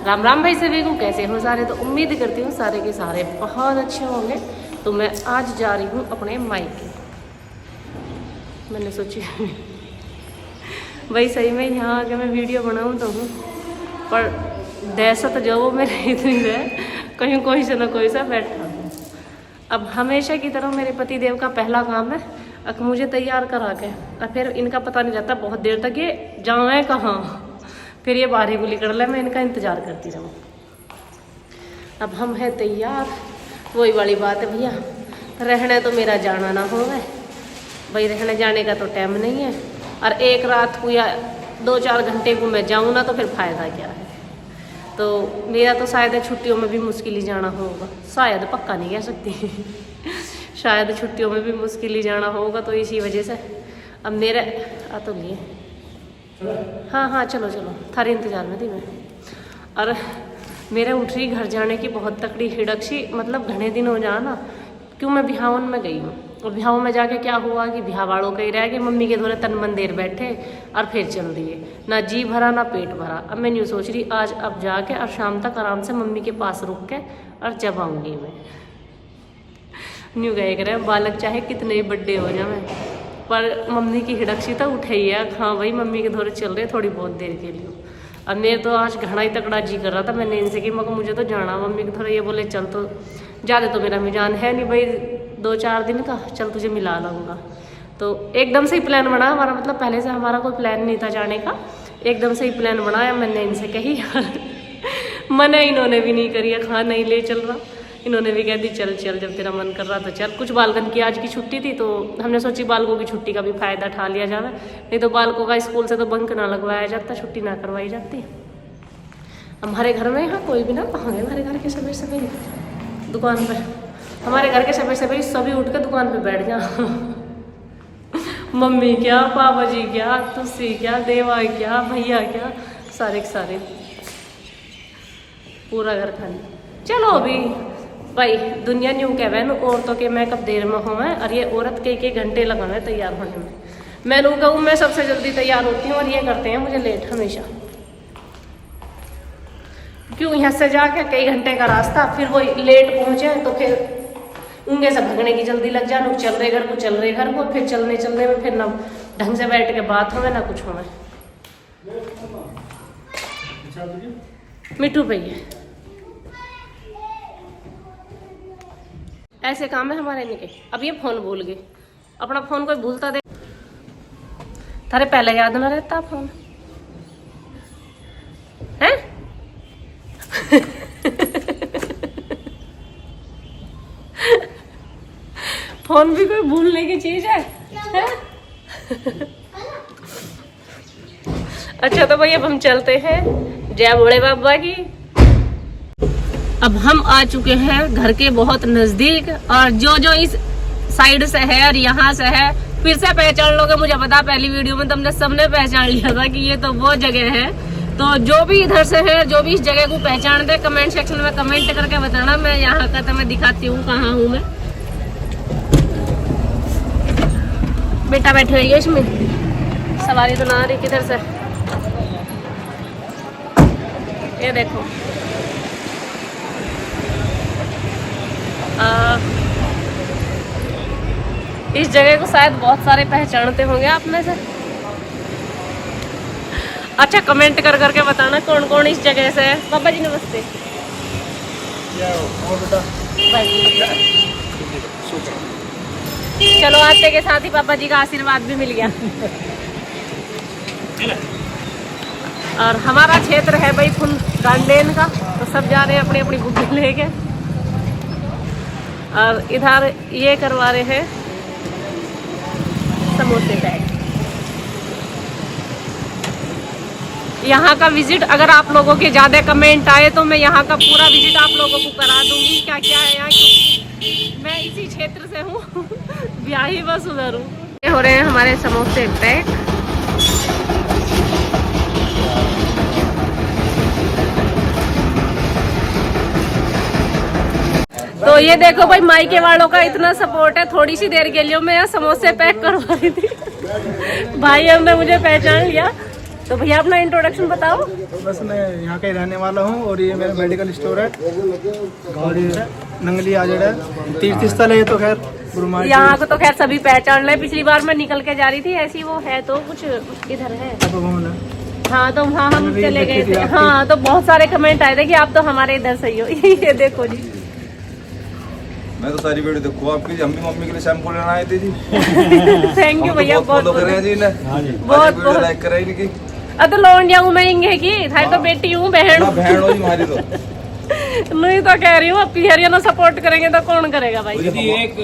राम राम भाई सभी को, कैसे हो सारे। तो उम्मीद करती हूँ सारे के सारे बहुत अच्छे होंगे। तो मैं आज जा रही हूँ अपने मायके। मैंने सोची भाई सही में यहाँ आके मैं वीडियो बनाऊँ तो हूँ, पर दहशत जो वो मेरे इतनी है, कहीं कोई से ना कोई सा बैठा हूँ। अब हमेशा की तरह मेरे पति देव का पहला काम है अब मुझे तैयार करा के, और फिर इनका पता नहीं रहता बहुत देर तक ये जाए कहाँ, फिर ये बाहरी गुली कर ले, मैं इनका इंतज़ार करती रहूँ। अब हम हैं तैयार, वही वाली बात है भैया, रहने तो मेरा जाना ना हो भाई, रहने जाने का तो टाइम नहीं है। और एक रात को या 2-4 घंटे को मैं जाऊँ ना तो फिर फ़ायदा क्या है। तो मेरा तो शायद छुट्टियों में भी मुश्किल ही जाना होगा, शायद, पक्का नहीं कह सकती शायद छुट्टियों में भी मुश्किल ही जाना होगा। तो इसी वजह से अब मेरे आ तो लिए, हाँ चलो थारे इंतज़ार में थी मैं। और मेरे उठ रही घर जाने की बहुत तकड़ी हिड़क सी, मतलब घने दिन हो जा ना, क्यों मैं बिहावन में गई हूँ। और बिहाव में जाके क्या हुआ कि बिहाव वालों का ही रह कि मम्मी के थोड़े तन मन देर बैठे और फिर चल दिए, ना जी भरा ना पेट भरा। अब मैं यूँ सोच रही आज अब जाके और शाम तक आराम से मम्मी के पास रुक के और जब आऊँगी मैं। न्यू गए करें बालक चाहे कितने ही बड्डे हो जाए, पर मम्मी की हिड़कसी तो उठे ही है। हाँ भाई मम्मी के थोड़े चल रहे थोड़ी बहुत देर के लिए। अब मेरे तो आज घना ही तकड़ा जी कर रहा था, मैंने इनसे कि मगर मुझे तो जाना। मम्मी को थोड़ा ये बोले चल, तो ज़्यादा तो मेरा मिजान है नहीं भाई 2-4 दिन का, चल तुझे मिला लाऊंगा। तो एकदम से ही प्लान बना हमारा, मतलब पहले से हमारा कोई प्लान नहीं था जाने का, एकदम से ही प्लान बनाया। मैंने इनसे कही मना इन्होंने भी नहीं करी, हाँ नहीं ले चल रहा, इन्होंने भी कह दी चल जब तेरा मन कर रहा तो चल। कुछ बालकन की आज की छुट्टी थी तो हमने सोची बालकों की छुट्टी का भी फ़ायदा उठा लिया जाए, नहीं तो बालकों का स्कूल से तो बंक ना लगवाया जाता, छुट्टी ना करवाई जाती। हमारे घर में यहाँ कोई भी ना, कहाँ गए हमारे घर के सभी दुकान पर, हमारे घर के सभी उठ के दुकान पे बैठ जा मम्मी क्या, पापा जी क्या, तुलसी क्या, देवा क्या, भैया क्या, सारे के सारे, पूरा घर खाली। चलो अभी भाई दुनिया न्यू कहवे न औरतों के मैं कब देर में हो मैं, और ये औरत के घंटे लगाए तैयार होने में। मैं लोग कहूँ मैं सबसे जल्दी तैयार होती हूँ और ये करते हैं मुझे लेट हमेशा। क्यों यहाँ से जाके कई घंटे का रास्ता, फिर वो लेट पहुँचे तो फिर उनके से भगने की जल्दी लग जाए, चल रहे घर को, फिर चलने में फिर ना ढंग से बैठ के बात हो ना कुछ हो। मिठू भैया ऐसे काम है हमारे इनके। अब ये फोन भूल गए, अपना फोन कोई भूलता दे, थारे पहले याद ना रहता फोन है फोन भी कोई भूलने की चीज है? अच्छा तो भाई अब हम चलते हैं, जय भोले बाबा की। अब हम आ चुके हैं घर के बहुत नजदीक, और जो इस साइड से है और यहाँ से है फिर से पहचान लोगे, मुझे पता पहली वीडियो में तुमने सबने पहचान लिया था कि ये तो वो जगह है। तो जो भी इधर से है, जो भी इस जगह को पहचान दे, कमेंट सेक्शन में कमेंट करके बताना। मैं यहाँ का तो मैं दिखाती हूँ कहाँ हूँ मैं। बेटा बैठे हुई है इसमें, सवारी तो ना रही किधर से, ये देखो। इस जगह को शायद बहुत सारे पहचानते होंगे आप में से। अच्छा कमेंट करके बताना कौन कौन इस जगह से है। पापा जी नमस्ते। चलो आते के साथ ही पापा जी का आशीर्वाद भी मिल गया। और हमारा क्षेत्र है भाई फुल गांडेन का, तो सब जा रहे हैं अपनी अपनी बुद्धि लेके। और इधर ये करवा रहे हैं समोसे पैक। यहाँ का विजिट अगर आप लोगों के ज़्यादा कमेंट आए तो मैं यहाँ का पूरा विजिट आप लोगों को करा दूंगी, क्या क्या है यहाँ, क्योंकि मैं इसी क्षेत्र से हूँ ब्याही बस उधर हूँ। ये हो रहे हैं हमारे समोसे पैक। तो ये देखो भाई मायके वालों का इतना सपोर्ट है। थोड़ी सी देर के लिए मैं यहाँ समोसे पैक करवा रही थी, भाई हमने मुझे पहचान लिया तो भैया अपना इंट्रोडक्शन बताओ। बस मैं यहाँ का ही रहने वाला हूँ और ये मेरा मेडिकल स्टोर है, गाँव है नंगली आजड़ है, तीर्थ स्थल है ये तो खैर। यहाँ को तो खैर सभी पहचान ले। पिछली बार मैं निकल के जा रही थी ऐसी वो है तो कुछ इधर है। हाँ तो वहाँ हम चले गए थे। हाँ तो बहुत सारे कमेंट आए थे कि आप तो हमारे इधर से ही हो। ये देखो जी, मैं तो सारी वीडियो देखो आपकी। हम भी मम्मी के लिए शैम्पू लेना आए थे जी। थैंक यू भैया, बहुत फॉलो कर रहे हैं जी। बहुत लाइक कर रही थी। अब तो लौंडिया हूँ मैं इंगे की, थाई तो बेटी हूँ, बहन बहन हो जी हमारी तो। नहीं तो कह रही हूँ अब हरियाणा सपोर्ट करेंगे तो कौन करेगा भाई। दीदी एक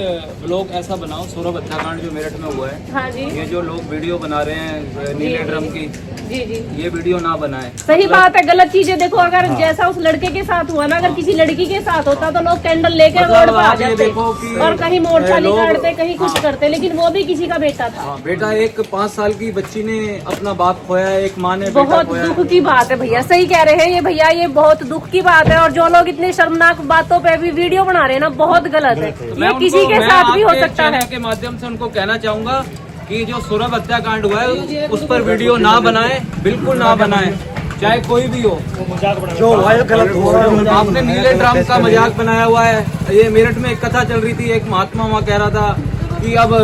ब्लॉग ऐसा बनाओ, सौरभ हत्याकांड जो मेरठ में हुआ है। हाँ जी, ये जो लोग वीडियो बना रहे हैं नीले ड्रम की, जी जी ये वीडियो ना बनाए। सही बात है, गलत चीजें देखो। अगर जैसा उस लड़के के साथ हुआ ना, अगर किसी लड़की के साथ होता तो लोग कैंडल लेके रोड पर आ जाते और कहीं मोर्चा निकालते, कहीं कुछ करते, लेकिन वो भी किसी का बेटा था। बेटा, एक 5 साल की बच्ची ने अपना बाप खोया, एक माँ ने बहुत दुख की बात है भैया, सही कह रहे हैं ये भैया, ये बहुत दुख की बात है। और जो लोग इतने शर्मनाक बातों पे भी वीडियो बना रहे हैं ना, बहुत गलत है। ये किसी के साथ भी हो सकता है। के माध्यम से उनको कहना चाहूंगा कि जो सौरभ हत्याकांड हुआ है उस पर वीडियो ना बनाए, बिल्कुल ना बनाए, चाहे कोई भी हो। जो गलत हो रहा है, आपने नीले ड्राम का मजाक बनाया हुआ है। ये मेरठ में एक कथा चल रही थी, एक महात्मा वहाँ कह रहा था कि अब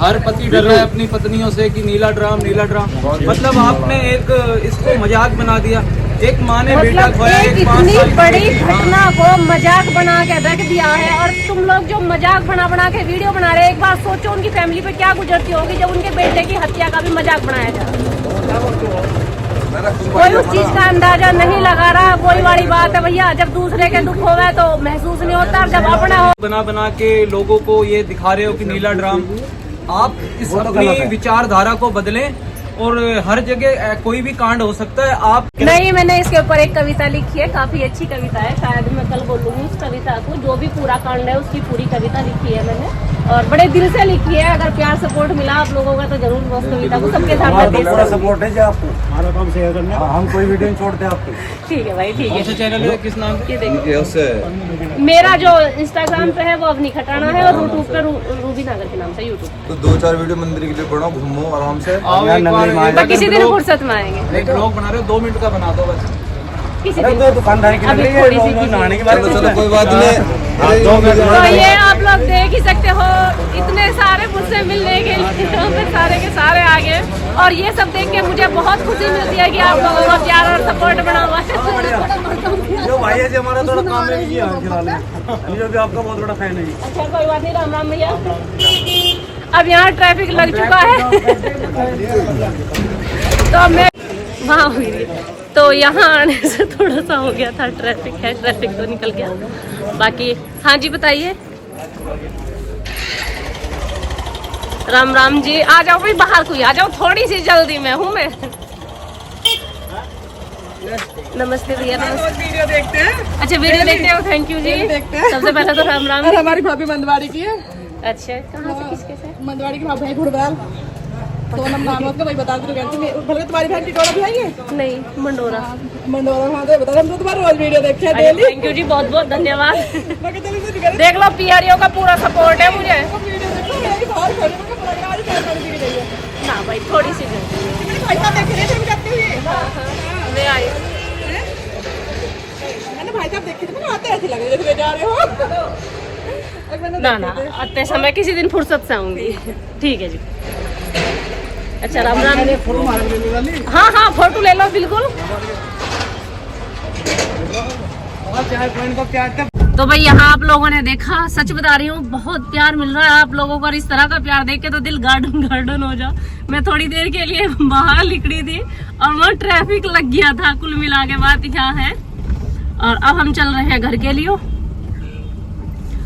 हर पति डर रहा है अपनी पत्नियों से कि नीला ड्राम। मतलब आपने एक इसको मजाक बना दिया। एक माँ ने बेटा खोया, एक इतनी बड़ी घटना को मजाक बना के रख दिया है, और तुम लोग जो मजाक बना के वीडियो बना रहे हैं, एक बार सोचो उनकी फैमिली पे क्या गुजरती होगी जब उनके बेटे की हत्या का भी मजाक बनाया जाए। कोई उस चीज का अंदाजा नहीं लगा रहा। वही वाली बात है भैया, जब दूसरे के दुख होगा तो महसूस नहीं होता, जब अपना हो। बना के लोगों को ये दिखा रहे हो कि नीला ड्राम। आप इस अपनी विचारधारा को बदलें, और हर जगह कोई भी कांड हो सकता है। आप नहीं, मैंने इसके ऊपर एक कविता लिखी है, काफी अच्छी कविता है, शायद मैं कल बोलूंगी उस कविता को। जो भी पूरा कांड है उसकी पूरी कविता लिखी है मैंने, और बड़े दिल से लिखी है। अगर प्यार सपोर्ट मिला आप लोगों का तो जरूर उस कविता को सबके सामने पूरा सपोर्ट है जी आपको, हमारा काम शेयर करने का। हम कोई वीडियो नहीं छोड़ते आपको। ठीक है भाई, ठीक है। चैनल है किस नाम ये देखिए, मेरा जो इंस्टाग्राम पे है वो अवनी खटाना है, और यूट्यूब पे रूबी नागर के नाम से यूट्यूब। तो 2-4 वीडियो मंदिर के लिए बनाओ, घूमो आराम से। तो किसी दिन फुर्सत में आएंगे। एक ब्लॉग बना रहे हो, 2 मिनट का बना दो बस। किसी दिन दुकानदारी की अभी थोड़ी सी नहाने की चलो कोई बात नहीं। तो ये आप लोग देख ही सकते हो, इतने सारे मुझसे मिलने के लिए सारे के सारे आ गए, और ये सब देख के मुझे बहुत खुशी मिलती है कि आप लोगों का प्यार और सपोर्ट बना हुआ है। जो भाई है जी हमारा थोड़ा काम है जी, जो भी आपका बहुत बड़ा फैन है जी। अच्छा कोई बात नहीं, राम राम भैया। अब यहाँ ट्रैफिक लग चुका है तो मैं वहाँ हुई, तो यहाँ आने से थोड़ा सा हो गया था, ट्रैफिक है, ट्रैफिक तो निकल गया बाकी। हाँ जी बताइए। राम राम जी, आ जाओ भाई, बाहर कोई आ जाओ, थोड़ी सी जल्दी में हूँ मैं। नमस्ते भैया। वीडियो देखते हैं। अच्छा वीडियो देखते हो, थैंक यू जी। सबसे पहले तो राम राम। और हमारी भाभी मंदवाड़ी की है। अच्छा कहाँ से, किसके से? मंदवाड़ी की भाभी है घुड़बाल, सोनम नाम है उसका, वही बता दो। भले तुम्हारी बहन की टोला भी आई है? नहीं, मंडोरा। मंडोरा वहाँ तो बता, हम तो तुम्हारा रोज वीडियो देखे हैं डेली। थैंक यू जी, बहुत बहुत धन्यवाद। देख लो पीआरओ का पूरा सपोर्ट है मुझे। ना भाई थोड़ी सी भाई साहब देख रहे थे करते हुए, मैं आई। मैंने भाई साहब देखे थे, मैंने आते ऐसे लग रहे थे जा रहे हो। ना ना, आते समय किसी दिन फुर्सत से आऊंगी। ठीक है जी। अच्छा राम राम। हाँ हाँ फोटो ले लो बिल्कुल। तो भाई यहाँ आप लोगों ने देखा, सच बता रही हूँ बहुत प्यार मिल रहा है आप लोगों को, और इस तरह का प्यार देख के तो दिल गार्डन गार्डन हो जा। मैं थोड़ी देर के लिए बाहर निकली थी और वहाँ ट्रैफिक लग गया था। कुल मिला के बात क्या है, और अब हम चल रहे हैं घर के लिए,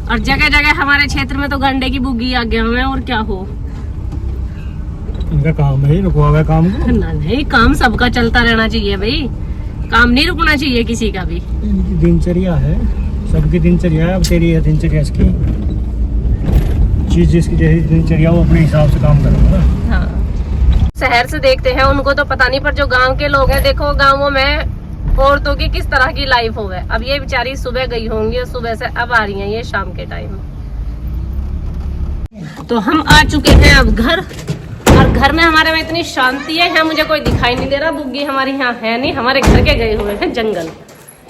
और जगह जगह हमारे क्षेत्र में तो गंडे की बुग्गी आ गए हुए हैं, और क्या हो। इनका काम है रुकवा हुआ काम को। ना नहीं, काम सबका चलता रहना चाहिए भाई, काम नहीं रुकना चाहिए किसी का भी। इनकी दिनचर्या है, सबकी दिनचर्या है। अब तेरी है दिनचर्या इसकी, चीज जिसकी जैसी दिनचर्या वो अपने हिसाब से काम करेगा। हाँ। शहर से देखते हैं उनको तो पता नहीं, पर जो गांव के लोग हैं, देखो गांवों में औरतों की किस तरह की लाइफ हो है। अब ये बेचारी सुबह गई होंगी और सुबह से अब आ रही हैं ये शाम के टाइम। तो हम आ चुके हैं अब घर, और घर में हमारे में इतनी शांति है, यहाँ मुझे कोई दिखाई नहीं दे रहा। बुग्गी हमारी यहाँ है नहीं, हमारे घर के गए हुए हैं जंगल।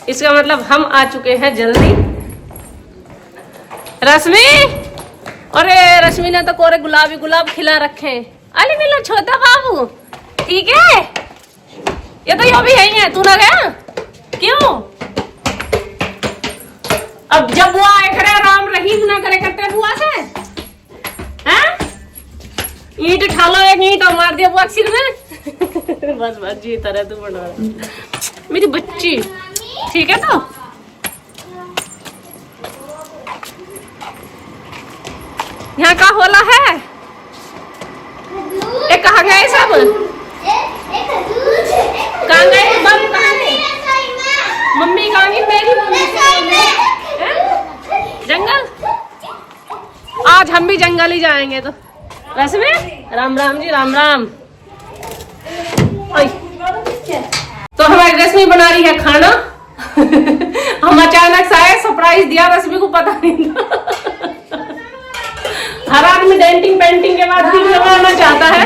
इसका मतलब हम आ चुके हैं जल्दी। रश्मि, अरे रश्मि ने तो कोरे गुलाबी गुलाब खिला रखे हैं। अली मिलो छोटा बाबू, ठीक है? ये तो यो भी है, तू ना गया क्यों? अब जब बुआ आए खड़े राम रहीम ना करे करते बुआ से, हैं? ईंट उठा लो, एक ईंट मार दिया बुआ सिर में। बस बस जी तरह तू बना मेरी बच्ची, ठीक है? तो यहाँ का होला है? ये कहाँ गए सब? कहाँ गए? बाबू कहाँ गए? मम्मी कहाँ गई? मेरी मम्मी जंगल। आज हम भी जंगल ही जाएंगे। तो वैसे में राम राम जी, राम राम। तो हमारी रश्मि बना रही है खाना। हम अचानक से आए, सरप्राइज दिया, रश्मि को पता नहीं था। हर आदमी डेंटिंग पेंटिंग के बाद वीडियो बनाना चाहता है।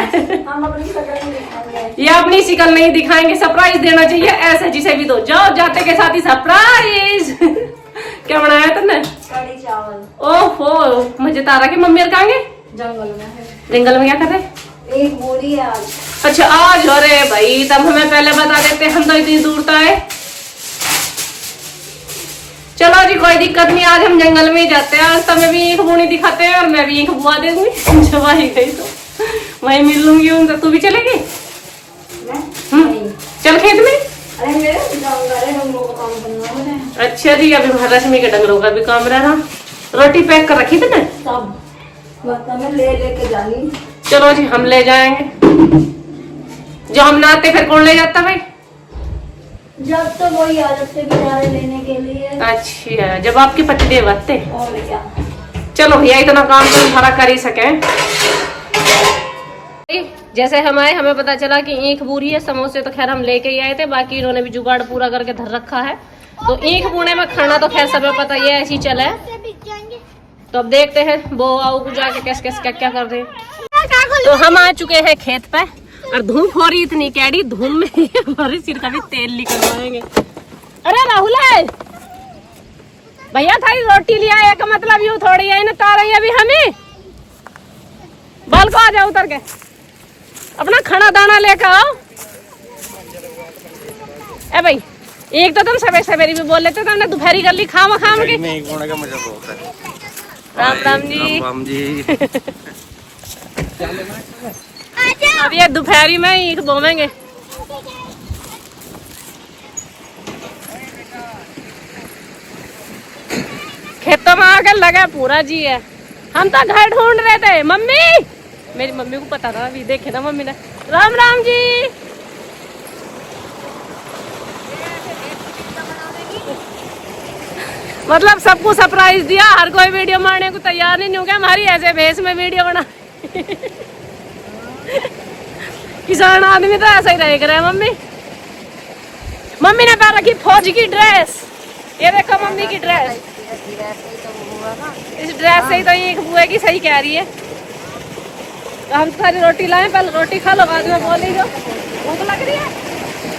ये अपनी शिकल नहीं दिखाएंगे, सरप्राइज देना चाहिए ऐसे जिसे भी दो। जाओ जाते के साथ ही सरप्राइज। क्या बनाया तुमने? कढ़ी चावल। ओहो, मुझे तारा की मम्मी और कहाँ गए? जंगल में है। जंगल में क्या कर रहे? एक बोरी है आज। अच्छा आज, अरे भाई तब हमें पहले बता देते, हम तो इतनी दूर तो आए। चलो जी कोई दिक्कत नहीं, आज हम जंगल में ही जाते हैं। आज तुम्हें भी ईंख बोनी दिखाते हैं और मैं भी ईंख बुआ दे दूंगी। जब आई गई तो वहीं मिल लूंगी उनसे। तू भी चलेगी? चल खेत में। अरे मेरे डंगरों का काम करना है। अच्छा जी, अभी रश्मि के डंगरों का भी काम रह रहा। रोटी पैक कर रखी थी ना? सब ले लेके जानी। चलो जी हम ले जाएंगे। जो हम ना आते फिर कौन ले जाता भाई? जब तो वही आ जाते बेचारे लेने के लिए। अच्छा, जब आपके पतिदेव आते। और क्या। चलो भैया इतना काम तो सारा कर ही सके। जैसे हम आए हमें पता चला कि ईंख बूरी है। समोसे तो खैर हम लेके ही आए थे, बाकी इन्होंने भी जुगाड़ पूरा करके धर रखा है। तो ईंख बूने में खाना तो खैर सब पता ही है, ऐसी चला है। तो अब देखते हैं वो आओ को जाके कैसे कैसे क्या क्या कर रहे हैं। तो हम आ चुके हैं खेत पे और धूप हो रही इतनी कैडी धूम में हमारे सिर का भी तेल निकलवाएंगे। अरे राहुल है भैया, थारी रोटी लिया है का मतलब यूं थोड़ी है ना तार रही अभी हमें। बाल को आ जाओ उतर के, अपना खाना दाना लेकर आओ। ए भाई एक तो तुम सवेरे सवेरे भी बोल लेते थे, दोपहरी कर ली खाम खाम के। राम राम जी। राम जी। अब ये दोपहरी में ही बोवेंगे। खेतों में आकर लगा पूरा जी है। हम तो घर ढूंढ रहे थे। मम्मी, मेरी मम्मी को पता था, अभी देखे ना मम्मी ने। राम राम जी। मतलब सबको सरप्राइज दिया, हर कोई वीडियो मारने को तैयार नहीं हो गया। हमारी ऐसे भेस में वीडियो बना। किसान आदमी तो ऐसा ही रहेगा। है मम्मी, मम्मी ने पहन रखी फौज की ड्रेस। ये देखो मम्मी की ड्रेस। इस ड्रेस से ही तो ये बुआ की सही कह रही है। तो हम सारी रोटी लाए, पहले रोटी खा लो, बाद में बोली जो भूख लग रही है।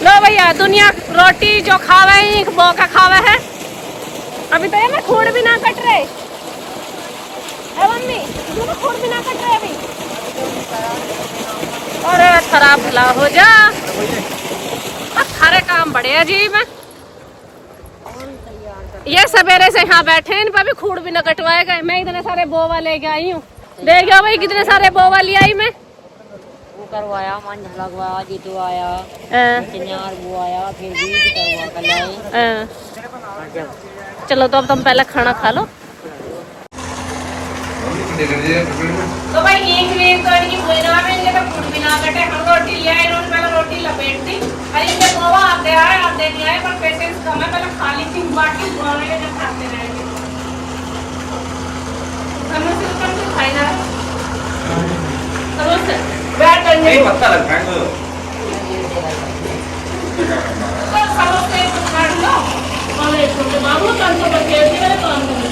लो भैया, दुनिया रोटी जो खावे ही बो का खावे है। अभी तो ये मैं खून भी ना कट रहे। मम्मी दोनों खून भी ना कट रहे अभी। अरे खराब भला हो जा। अब सारे काम बड़े अजीब है। ये सवेरे से यहाँ बैठे हैं, इन पर भी खूड़ भी न कटवाए गए। मैं इतने सारे बोवा लेके आई हूँ। देख गया भाई कितने सारे बोवा ले आई मैं। वो करवाया, मन लगवाया, जीतू आया, वो आया, फिर भी करवा कर लाए। चलो तो अब तुम पहले खाना खा लो। तो भाई एक वेग तो इनकी भोजना में इनके तो फूड भी ना कटे। हम रोटी ले आए, इन्होंने पहले रोटी लपेट दी। अरे इनके गोवा आते नहीं आए, पर पेशेंस कम है। पहले खाली थी बाकी बुआएंगे जब खाते रहेंगे। समोसे तो कम से खाई ना। समोसे बैठ करने को पत्ता लग है तो समोसे काट लो। और एक छोटे बाबू काम तो बच्चे मेरे काम करने।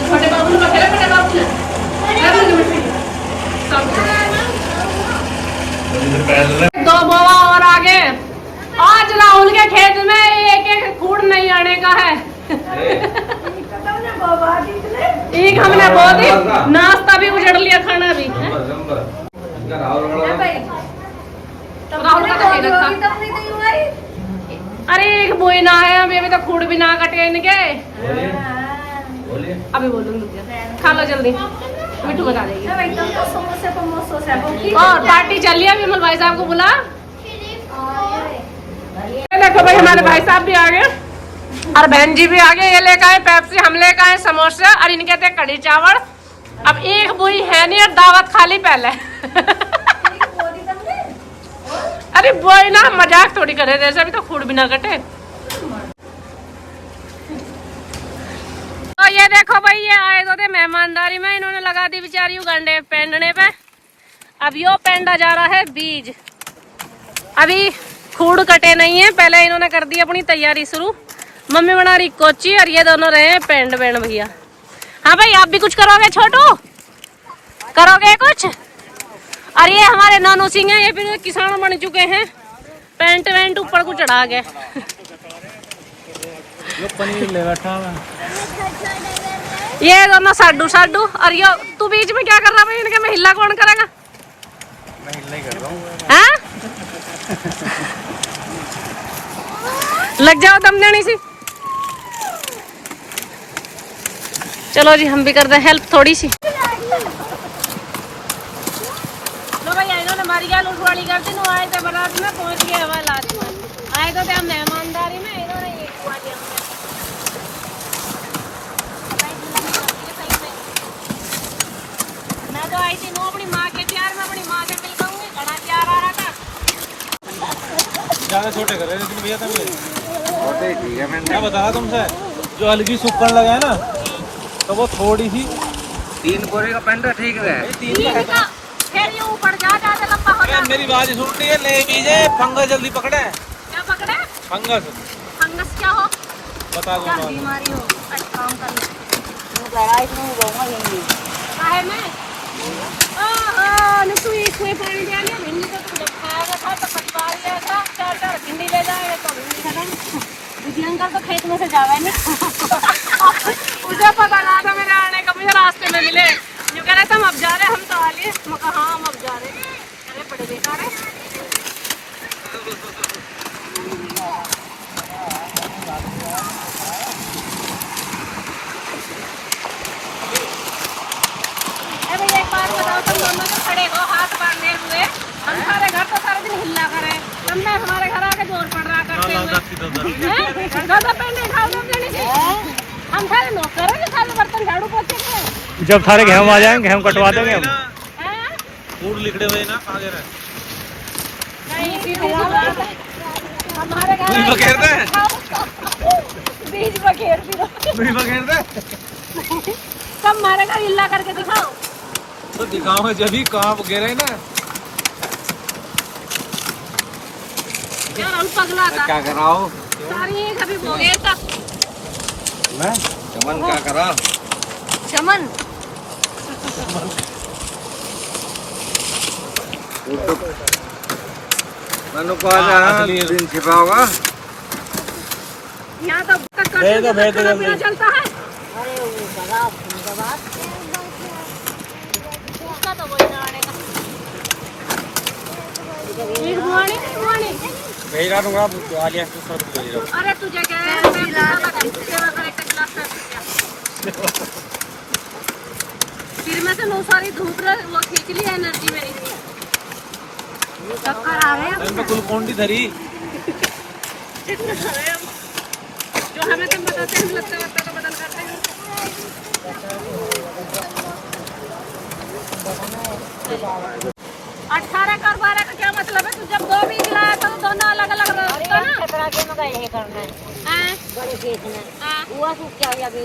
छोटे बाबू ने बखेरा, बड़े बाबू ने खेत में एक एक खूड़ नहीं आने का है। एक हमने बहुत ही नाश्ता भी उजड़ लिया, खाना भी। अरे एक बोई ना है अभी तो खूड़ भी ना कटे इनके। अभी बोलूंगी, खा लो जल्दी, मिठू बता देगी। और पार्टी चल रही है, विमल भाई साहब को बुला। देखो भाई हमारे भाई साहब भी आ गए और बहन जी भी आ गए। ये लेकर आए पेप्सी, हम लेकर आए समोसे और इनके थे कढ़ी चावल। अब एक बोई है नहीं और दावत खाली पहले। अरे बोई ना, मजाक थोड़ी करे, जैसे अभी तो खूड़ भी ना कटे। तो ये देखो भाई, ये आए तो थे मेहमानदारी में, इन्होंने लगा दी बेचारी गंडे पेंडने पे। अब यो पेंडा जा रहा है बीज। अभी खूड़ कटे नहीं है, पहले इन्होंने कर दी अपनी तैयारी शुरू। मम्मी बना रही कोची और ये दोनों रहे हैं पेंड बेंड भैया। हाँ भाई, आप भी कुछ करोगे छोटू? करोगे कुछ? और ये हमारे नानू सिंह हैं, ये भी किसान बन चुके हैं। पेंट वेंट ऊपर को चढ़ा गए। पनीर ले बैठा मैं। ये दोनों साडू साडू। और ये तू बीच में क्या कर रहा भाई? इनके में हिला कौन करेगा? मैं हिला ही कर रहा हूँ। हाँ? लग जाओ दम देनी सी। चलो जी, हम भी कर दें हेल्प थोड़ी सी। लो भैया, इन्होंने हमारी क्या लूटवाड़ी कर दी। आए थे बारात में, पहुंच गए हवा लास्ट में। आए तो थे हम मेहमानदारी में, इन्होंने ये खुआ दिया हमें। मैं तो आई थी नो अपनी माँ के प्यार में, अपनी माँ से मिल पाऊंगी। घना प्यार आ रहा था। ज्यादा छोटे कर रहे थे भैया तुम। छोटे ठीक है, मैंने क्या बताया तुमसे, जो हल्की सूखने लगा है ना, तो वो थोड़ी सी 3 बोरे का पेंडा ठीक है। फिर ये ऊपर जा ज्यादा लंबा हो जाता। मेरी बात सुन रही है, ले बीजे फंगस जल्दी पकड़े। क्या पकड़े? फंगस। फंगस क्या हो? बता क्या दो। बीमारी हो? अच्छा काम कर ले। काहे में? ओहो, तू इसमें पानी दे लिया। भिंडी तो तू जब खाएगा था तो कटवा लिया था। 4 भिंडी ले जाएगा तो भिंडी खत्म। दीदी अंकल तो खेत में से जावे नहीं। मुझे पता ना था मेरे आने का, मुझे रास्ते में मिले। जो कह रहे थे हम अब जा रहे, हम तो आ लिए। मैं कहा हाँ हम अब जा रहे। अरे बड़े बेकार है। अरे एक बात बताओ, तुम दोनों जो खड़े हो हाथ बांधे हुए, हम सारे घर तो सारा दिन हिला करे, तुम ना हमारे घर आके जोर पड़ रहा करते हुए। दादा पेंडे खाओ तुम जने से। हम सारे नौकर हैं, सारे बर्तन झाड़ू पोछे के। जब सारे गेहूं आ जाएंगे, गेहूं कटवा देंगे हम। हैं? फूड लिखड़े हुए ना आगे रहे। नहीं, सीधी बात है। हमारे घर बीज बखेर दे। बीज बखेर दो। बीज बखेर दे। सब हमारे घर हिला करके दिखाओ। तो दिखाओ जब ही काम गिरे ना। यार हम पगला था। क्या कराओ? सारी एक अभी हो गए था। मैं चमन क्या करा? चमन मनु को आजा, दिन छिपा होगा। यहाँ तो तक खाना पीना चलता है। अरे वो दवा उसका तो वही ना आने का। एक बुआनी नहीं बुआनी। भेजा दूंगा आ लिया तो सब भेज रहा हूं। अरे तुझे क्या है, मैं सेवा कर एक गिलास में। फिर में से नो सारी धूप रहा, वो खींच ली एनर्जी मेरी। चक्कर आ रहे हैं। मैं ग्लूकोन डी धरी। जो हमें तुम बताते हैं, लगता है तो बदल करते हैं। 18 का और 12 का क्या मतलब है? तू जब 2 बीज लाया तो दोनों अलग अलग रहता ना। खतरा के मगर ये करना है हैं? बड़े खेत में हाँ। हुआ सूख क्या हुआ अभी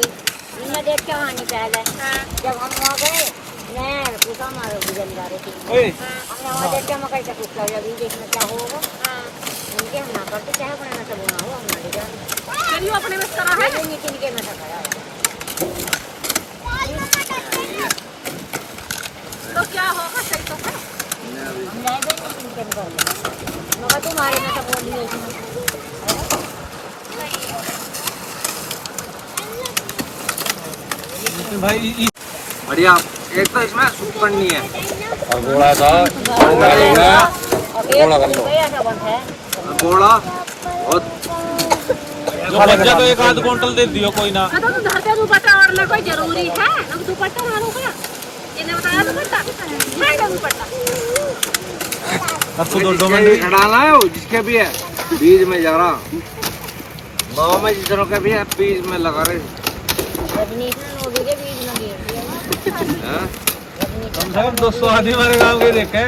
इन्हें देख के वहाँ पहले हाँ। जब हम वहाँ गए नहर पूछा हमारे गुजर जा रहे थे ओए हमने वहाँ देख के मकई से पूछ लिया अभी देखना क्या होगा हाँ। उनके हम ना करते चाहे अपने में सब ना हो हम ना ले जाए चलिए अपने में करा है। इनके में से खड़ा है तो क्या होगा? सही तो है। हम ले गए इनके में कर लिया मगर तुम्हारे में सब बोल दिए भाई बढ़िया। एक तो इसमें सूप करनी है और गोला था गोला कर लो ऐसा बनता है गोला और जो बच्चा तो एक आध क्विंटल दे दियो कोई ना। तो घर पे दुपट्टा ओढ़ना कोई जरूरी है? अब दुपट्टा मारूंगा, इन्हें बताया दुपट्टा है दुपट्टा। अब तो 2 मिनट खड़ा ना हो जिसके भी है बीज में जा रहा गाँव में जिसरों के भी है बीज में लगा रहे रजनीश ने लोगों के बीज में गिर दिया कम से कम 200 आदमी हमारे गाँव के देखे।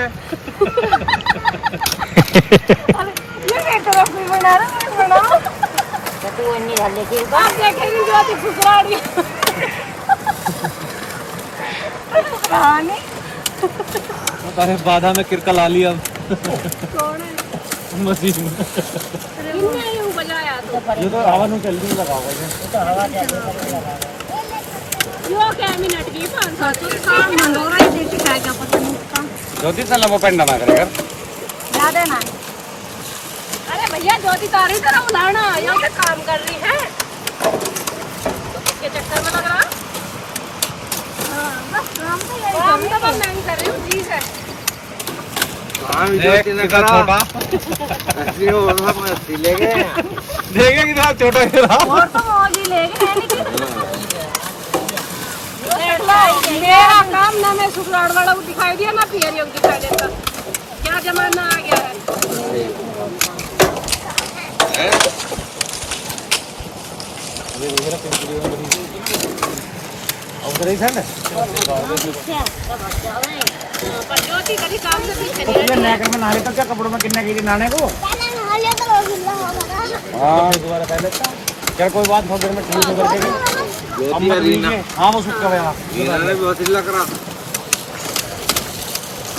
तो तू इन्नी डाल लेती है आप देखेंगे जो आती फुसराड़ी कहानी। अरे बाधा में किरका ला लिया अब कौन है? मशीन में। इन्हें यूं बजाया तो ये तो हवा नहीं चल रही लगाओगे यो क्या मिनट की 500 तो काम मंडोरा ही देख के क्या पता नहीं उसका ज्योति साला वो पेंडा ना करेगा याद है ना। अरे भैया ज्योति तारी तरह उलाना यहाँ पे काम कर रही है तो किसके चक्कर में लग रहा? हाँ बस काम तो यही मैं नहीं कर रही हूँ जी है। कितना छोटा देखे कितना छोटा और तो मौज ही ले गए मेरा काम ना मैं सुखलाड़ वाला को दिखाई दिया ना पियर योग दिखाई देता। क्या जमाना आ गया है। पर ज्योति कभी काम से पीछे नहीं हटी। नेकर में नहाले तो क्या कपड़ों में कितने कीजिए नहाने को। हाँ दोबारा पहले क्या कोई बात थोड़ी देर में ठीक हो करके हाँ वो सूख गया बहुत हिला करा।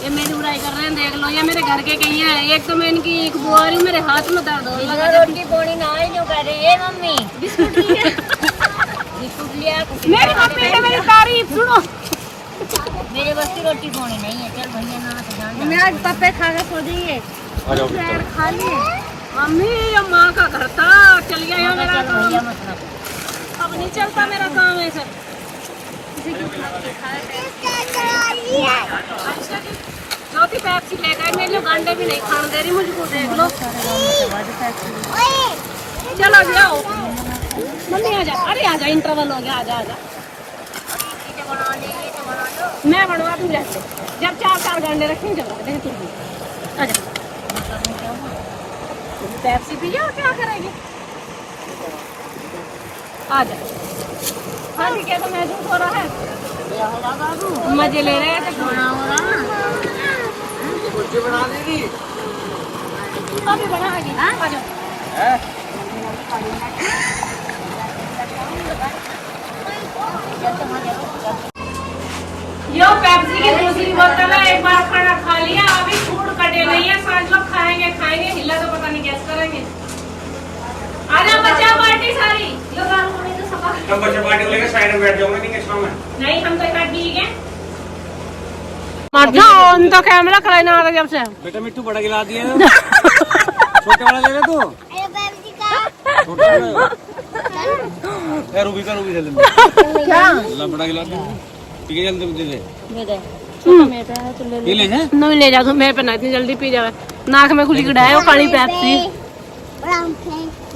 ये मेरी बुराई कर रहे हैं देख लो। ये मेरे घर के कहीं है। एक तो मैं इनकी एक बुआ रही हूँ मेरे हाथ में दर्द हो मगर रोटी पानी ना ही जो कह रही है मम्मी बिस्कुट लिए बिस्कुट लिया मेरी मम्मी ने मेरी तारीफ सुनो। मेरे बस की रोटी पानी नहीं है। चल भैया ना तो जान मैं आज पप्पे खा के सो जाइए खा लिए। मम्मी ये माँ का घर था चल गया यहाँ मेरा काम। भैया मत ना अब नहीं चलता मेरा काम ऐसा। ज्योति पेप्सी ले गए मेरे गंडे भी नहीं खाने दे रही मुझको देख लो। चलो जाओ मम्मी आ जा। अरे आ जा इंटरवल हो गया आ जा आ जा। मैं बनवा दूँ जैसे जब 4 गंडे रखेंगे जब रख देंगे तुम भी आ जा। पेप्सी पी जाओ क्या करेगी आ जा। हाँ ठीक है तो महसूस हो रहा है मजे ले रहे हैं बना देगी अभी बनाएगी आ जाओ। यो पेप्सी की दूसरी बोतल है। एक बार खाना खा लिया अभी फूड कटे नहीं है। सांझ लोग खाएंगे हिला तो पता नहीं कैसे करेंगे। आ जाओ बच्चा पार्टी सारी यो दारू होने तो सफा हम बच्चे पार्टी को लेकर साइड में बैठ जाओगे नहीं किस में नहीं हम तो इकट्ठ ठीक है। मत जाओ उन तो कैमरा खड़ा ना आ रहा जब से। बेटा मिट्टू बड़ा गिला दिया छोटे वाला ले ले तू छोटा रूबी का रूबी जल्दी बड़ा गिला ठीक है जल्दी दे दे ये ले जा नहीं ले जा तू मेरे पे ना इतनी जल्दी पी जावे। नाक में खुली गड़ा है वो काली पेप्सी।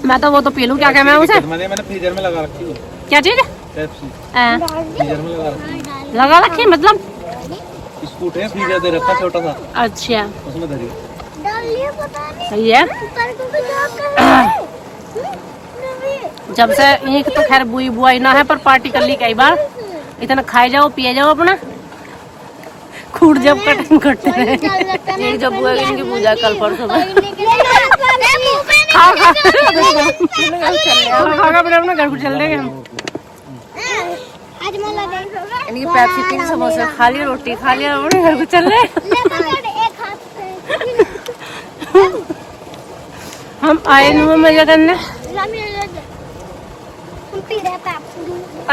मैं तो वो तो पी लूं क्या क्या मैं उसे मैंने फ्रीजर में लगा रखी है क्या चीज पेप्सी है फ्रीजर में लगा रखी है लगा रखी मतलब स्कूट है फ्रीजर दे रखा छोटा सा अच्छा उसमें धरी सही है। जब से एक तो खैर बुई बुआई ना है पर पार्टी कर ली कई बार। इतना खाए जाओ पिए जाओ अपना खूट जब कटिंग करते हैं। एक जब बुआ इनकी पूजा कल परसों में खा अपने अपने घर को चल देंगे हम। इनकी पेप्सी पी समोसे खा लिया रोटी खा लिया अपने घर को चल रहे। हम आए नुआ मजा करने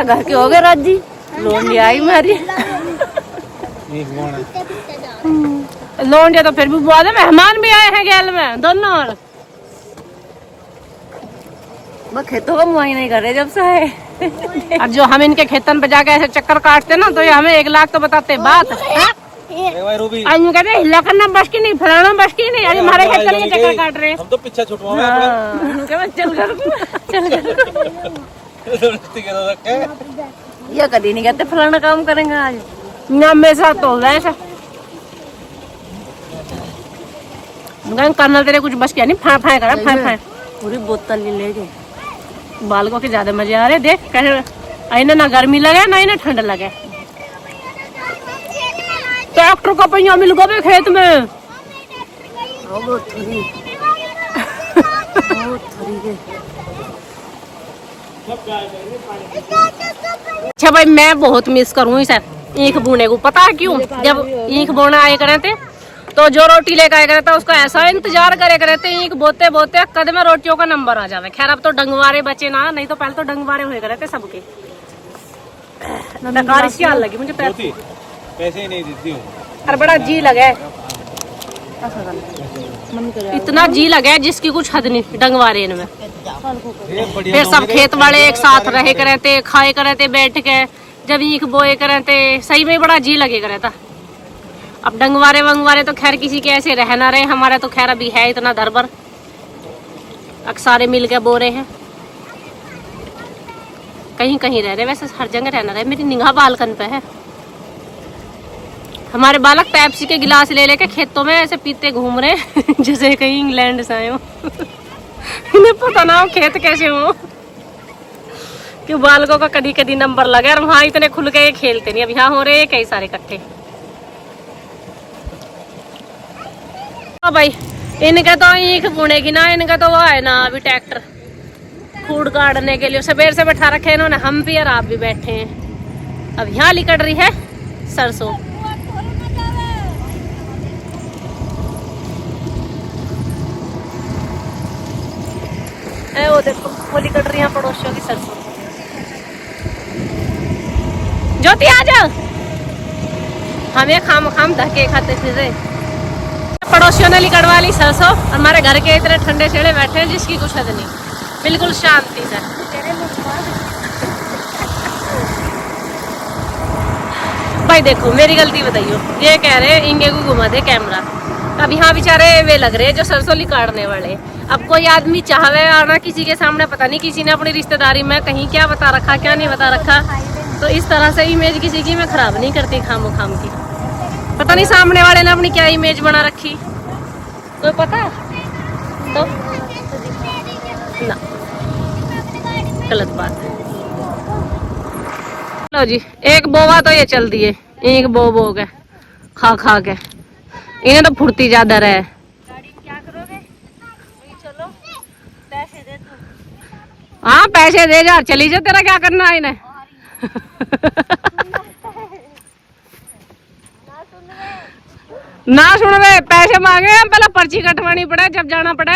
घर के हो गए राजी लोंडिया आई मारी लोंडिया तो फिर भी बुआ दे मेहमान भी आए हैं गैल में दोनों और खेतों का मुआई नहीं कर रहे जब से है। अब जो हम इनके खेतन पे जाके ऐसे चक्कर काटते ना तो ये हमें 1 लाख तो बताते बात। आज कहते हिला करना बस की नहीं, फलाना बस की नहीं, अरे हमारे खेतन के चक्कर काट रहे हैं। हम तो पीछे छुटवाओ चल ये कभी नहीं कहते फलाना काम करेंगे आज ना, मेरे साथ तो होगा ऐसा। करना तेरे कुछ बस क्या नहीं, फाँ फाँ करा फाँ फाँ पूरी बोतल ले गए। बालकों के ज्यादा मजे आ रहे, देख कैसे इन्हें ना गर्मी लगे ना इन्हें ठंड लगे। ट्रैक्टर का पहिया मिल गए खेत में। अच्छा भाई मैं बहुत मिस करूँ इसे ईख बोने को, पता है क्यों? जब ईख बोना आए करे थे तो जो रोटी लेकर आया करे था उसका ऐसा इंतजार करे करे थे, ईख बोते बोते कद में रोटियों का नंबर आ जावे। खैर अब तो डंगवारे बचे ना, नहीं तो पहले तो डंगवारे हुए करे थे सबके। इसकी हाल लगी मुझे पैसे ही नहीं देती हूँ। अरे बड़ा जी लगे, इतना जी लगे जिसकी कुछ हद नहीं डंगवारे इनमें। फिर सब खेत वाले एक साथ रहे करे थे, खाए करे थे बैठ के, जब ईख बोए करे थे, सही में बड़ा जी लगे करे था। अब डंगवारे वंगवारे तो खैर किसी के ऐसे रह ना रहे, हमारे तो खैर अभी है इतना दरबर, अक्सारे मिल के बो रहे हैं। कहीं कहीं रह रहे, वैसे हर जगह रहना रहे। मेरी निगाह बालकन पे है। हमारे बालक पेप्सी के गिलास ले लेके खेतों में ऐसे पीते घूम रहे जैसे कहीं इंग्लैंड से आए हो। इन्हें पता ना हो खेत कैसे हो कि बालकों का कभी कभी नंबर लगे, और वहां इतने खुल के खेलते नहीं। अब यहाँ हो रहे कई सारे इकट्ठे। भाई इनका तो ईख बुनेगी ना, इनका तो वो है ना अभी ट्रैक्टर खूड़ काटने के लिए सवेर से बैठा रखे इन्होंने, हम भी और आप भी बैठे हैं। अब यहाँ लिकड़ रही है सरसों। वो देखो वो लिकड़ रही है पड़ोसियों की सरसों। ज्योति आ जाओ, हमें खाम खाम धक्के खाते फिर। पड़ोसियों ने लिकड़वा ली सरसों, हमारे घर के इतने ठंडे छेड़े बैठे हैं जिसकी कुछ हद नहीं, बिल्कुल शांति से। भाई देखो मेरी गलती बताइयो, ये कह रहे इंगे को घुमा दे कैमरा। अब यहाँ बेचारे वे लग रहे जो सरसों लिकाड़ने वाले। अब कोई आदमी चाहे आना किसी के सामने, पता नहीं किसी ने अपनी रिश्तेदारी में कहीं क्या बता रखा क्या नहीं बता रखा, तो इस तरह से इमेज किसी की मैं खराब नहीं करती खामो खाम की। पता नहीं सामने वाले ने अपनी क्या इमेज बना रखी, कोई पता तो ना, गलत बात है। लो जी एक बोवा तो ये चल दिए, एक बो के खा खा के, इन्हें तो फुर्ती ज्यादा रहे। हाँ पैसे दे जा, चली जा, तेरा क्या करना है इन्हें। ना सुन वे, पैसे मांगे हम, पहले पर्ची कटवानी पड़े जब जाना पड़े।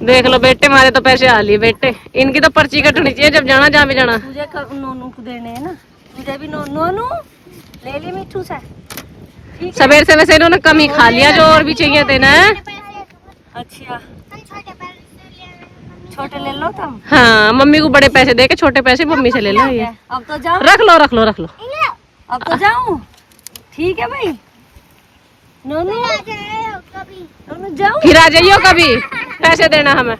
देख लो बेटे मारे तो पैसे आ लिए बेटे, इनकी तो पर्ची कटनी चाहिए जब जाना, जहाँ भी जाना। तुझे नोनू को देने हैं ना, तुझे भी नोनू ले ली मिठू से। सवेर से वैसे इन्होंने कम ही खा लिया, जो और भी चाहिए थे ना। अच्छा छोटे ले लो तुम। हाँ मम्मी को बड़े पैसे दे के छोटे पैसे मम्मी से ले लो। ये अब तो जाओ, रख लो रख लो रख लो। अब तो जाऊं, ठीक है भाई। नोनू जाओ, फिर आ जाइयो कभी, पैसे देना हमें।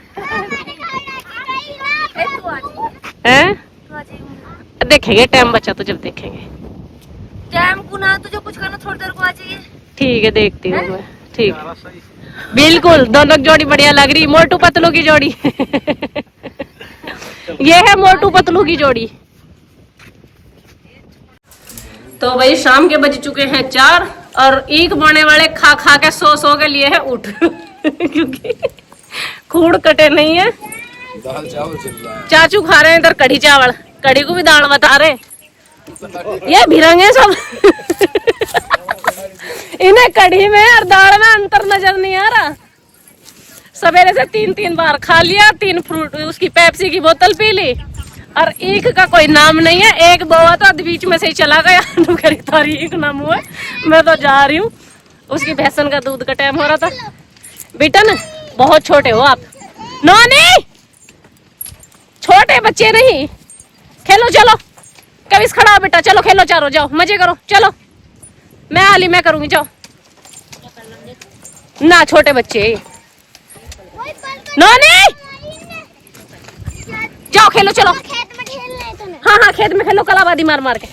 देखेंगे टाइम बचा तो जब देखेंगे। टाइम को ना तुझे कुछ करना, थोड़ी देर को आ जाइए। ठीक है देखती हूँ मैं, ठीक बिल्कुल। दोनों जोड़ी बढ़िया लग रही, मोटू पतलू की जोड़ी। ये है मोटू पतलू की जोड़ी। तो भाई शाम के बज चुके हैं 4 और ईख बोने वाले खा खा के सो के लिए है उठ। क्योंकि खूड़ कटे नहीं है। दाल चावल चल रहा है, चाचू खा रहे हैं इधर कढ़ी चावल, कढ़ी को भी दाल बता रहे। ये भिरंगे सब। इन्हें कढ़ी में और दाल में अंतर नजर नहीं आ रहा। सवेरे से 3 बार खा लिया, 3 फ्रूट उसकी पेप्सी की बोतल पी ली, और ईख का कोई नाम नहीं है। एक बोआ तो बीच में से ही चला गया, तारी ईख नाम हुआ। मैं तो जा रही हूँ, उसकी भैंसन का दूध का टाइम हो रहा था। बेटा ना बहुत छोटे हो आप। नॉनी छोटे बच्चे नहीं, खेलो चलो। कभी खड़ा हो बेटा, चलो खेलो चारो, जाओ मजे करो, चलो। मैं आली मैं करूंगी, जाओ ना छोटे बच्चे। नॉनी जाओ खेलो चलो। हाँ हाँ खेत में खेलो, कलाबादी मार मार के,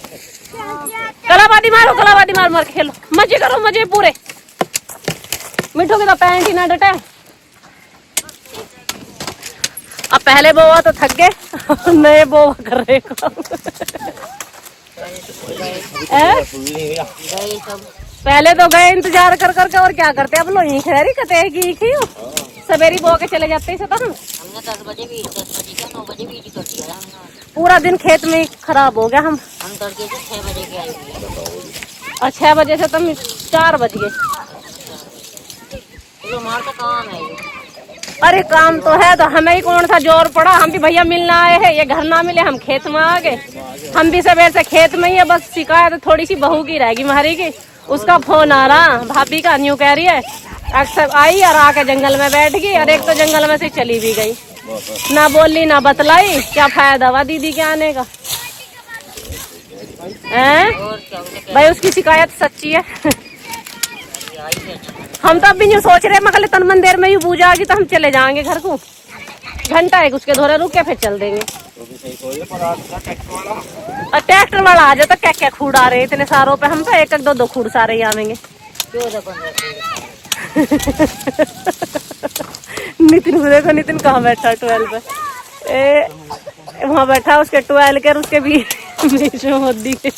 कलाबादी मारो, कलाबादी मार मार के खेलो, मजे करो, मजे पूरे। मिठू के तो पैंट ही ना डटे। अब पहले बोवा तो थक गए, नए बोवा कर रहे काम। पहले तो गए इंतजार कर करके, और क्या करते अब लोग यहीं खड़ी कते की सवेरी बो के चले जाते हैं। हमने 10 बजे भी 9 बजे भी कर दिया। पूरा दिन खेत में खराब हो गया। हम तड़के से 6 बजे के आए थे और 6 बजे से तुम 4 बज गए। तो हमारा तो काम है ये। अरे काम तो है, तो हमें ही कौन सा जोर पड़ा। हम भी भैया मिलना आए हैं, ये घर ना मिले, हम खेत में आ गए। हम भी सवेर से खेत में ही है, बस शिकायत थोड़ी सी बहू की रहेगी हमारी की। उसका फोन आ रहा, भाभी का न्यू कह रही है। अक्सर आई और आके जंगल में बैठ गई, और एक तो जंगल में से चली भी गई, ना बोली ना बतलाई। क्या फायदा हुआ दीदी के आने का? भाई उसकी शिकायत सच्ची है। हम तो अभी नहीं सोच रहे, मगर तन मन देर में ही बूझ आ गई तो हम चले जाएंगे घर को। घंटा एक उसके धोरे रुक के फिर चल देंगे। और ट्रैक्टर वाला आ जाए तो क्या क्या खूड़ आ रहे इतने सारों पे। हम तो एक एक दो खूड़ सारे ही आवेंगे। नितिन को देखो, नितिन कहाँ बैठा 12 पे। वहाँ बैठा उसके 12 के, उसके भी बीच में मोदी के।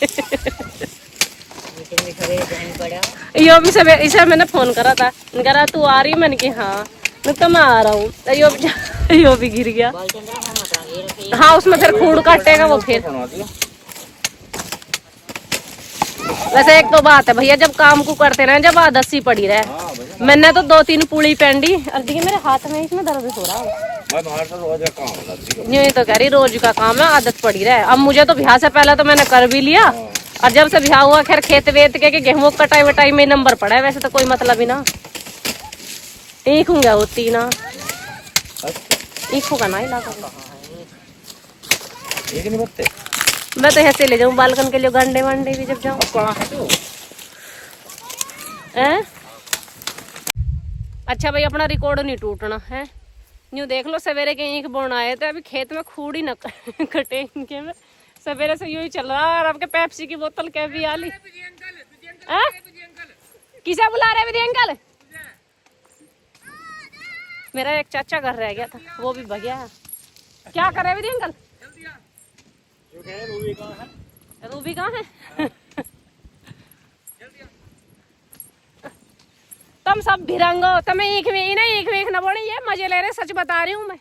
यो भी सब इसे मैंने फोन करा था, करा तू आ रही? मैंने की हाँ, तो मैं आ रहा हूँ। यो भी गिर गया। हाँ उसमें फिर खूड़ काटेगा वो फिर। वैसे एक तो बात है भैया, जब काम को करते रहे, जब आदत सी पड़ी रहे। मैंने तो 2-3 पूड़ी पेंडी, और देखिए मेरे हाथ में इसमें दर्द हो रहा है। यूँ तो कह रही रोज का काम है, आदत पड़ी रहे। अब मुझे तो ब्याह से पहले तो मैंने कर भी लिया, और जब से ब्याह हुआ खैर खेत वेत के गेहूं कटाई वटाई में नंबर पड़ा है। वैसे तो कोई मतलब ही ना, एक होंगे होती ना, एक होगा ना इलाका। मैं तो ऐसे ले जाऊं बालकन के लिए, गंडे वंडे भी जब जाऊं। अच्छा भाई अपना रिकॉर्ड नहीं टूटना है। यूँ देख लो सवेरे के ईंख बोन आए थे, अभी खेत में खूड़ ही न कटे इनके में। सवेरे से यूं ही चल रहा है। और आपके पेप्सी की बोतल क्या भी आली। किसे बुला रहे विधि अंकल? मेरा एक चाचा घर रह गया था, वो भी भगया है। क्या करे विधि अंकल? रूबी कहाँ है? तुम सब भिरंगो, तुम्हें ईख में ना बोले। ये मजे ले रहे, सच बता रही हूँ मैं।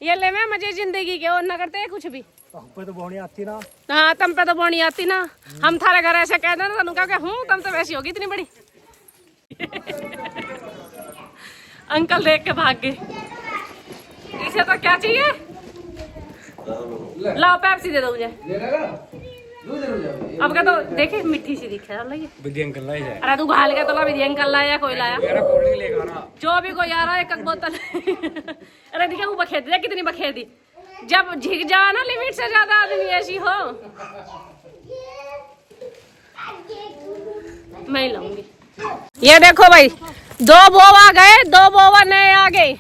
ये ले मैं मजे जिंदगी के, और न करते कुछ भी। पे तो बोनी आती ना। हाँ तुम पे तो बोनी आती ना। हम थारे घर ऐसे कह देना तुम कहोगे हूँ, तुम तो वैसी होगी इतनी बड़ी। अंकल देख के भाग गए। इसे तो क्या चाहिए? लाओ पेप्सी दे दो मुझे। अब क्या तो देखे मिट्टी सी दिखे विधि अंकल लाई जाए। अरे तू घाल के तो ला, विधि अंकल लाया कोई लाया, जो भी कोई आ रहा है एक बोतल। अरे देखिए वो बखेर दी, कितनी बखेर दी। जब झिक जा ना लिमिट से ज्यादा आदमी ऐसी हो, मैं लाऊंगी। ये देखो भाई, 2 बोवा गए, 2 बोवा नए आ गए।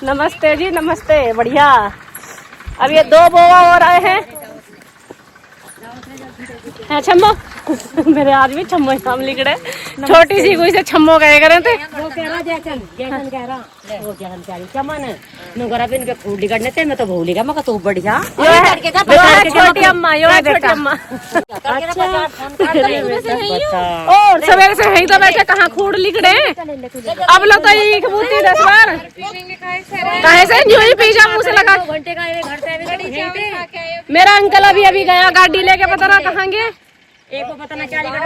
नमस्ते जी, नमस्ते, बढ़िया। अब ये 2 बोवा और आए हैं। छम्मो मेरे आज भी छम्मो नाम लिख रहे। छोटी सी कोई से छम्मो कहे करे थे। वो कह रहा जैसन कह रहा वो जैसन कह रही चमन नुगरा बिन के फूल निकलने थे। मैं तो भूल गया, मैं तो बढ़िया छोटी अम्मा, यो है छोटी अम्मा। और सवेरे से यही तो बैठे, कहाँ खूड़ लिख रहे। अब लोग तो यही कबूती 10 बार कहे से न्यू ही पीछा मुँह से लगा। घंटे का घर से मेरा अंकल अभी अभी गया गाड़ी लेके, पता ना कहाँ गए। एक को पता ना क्या लिखड़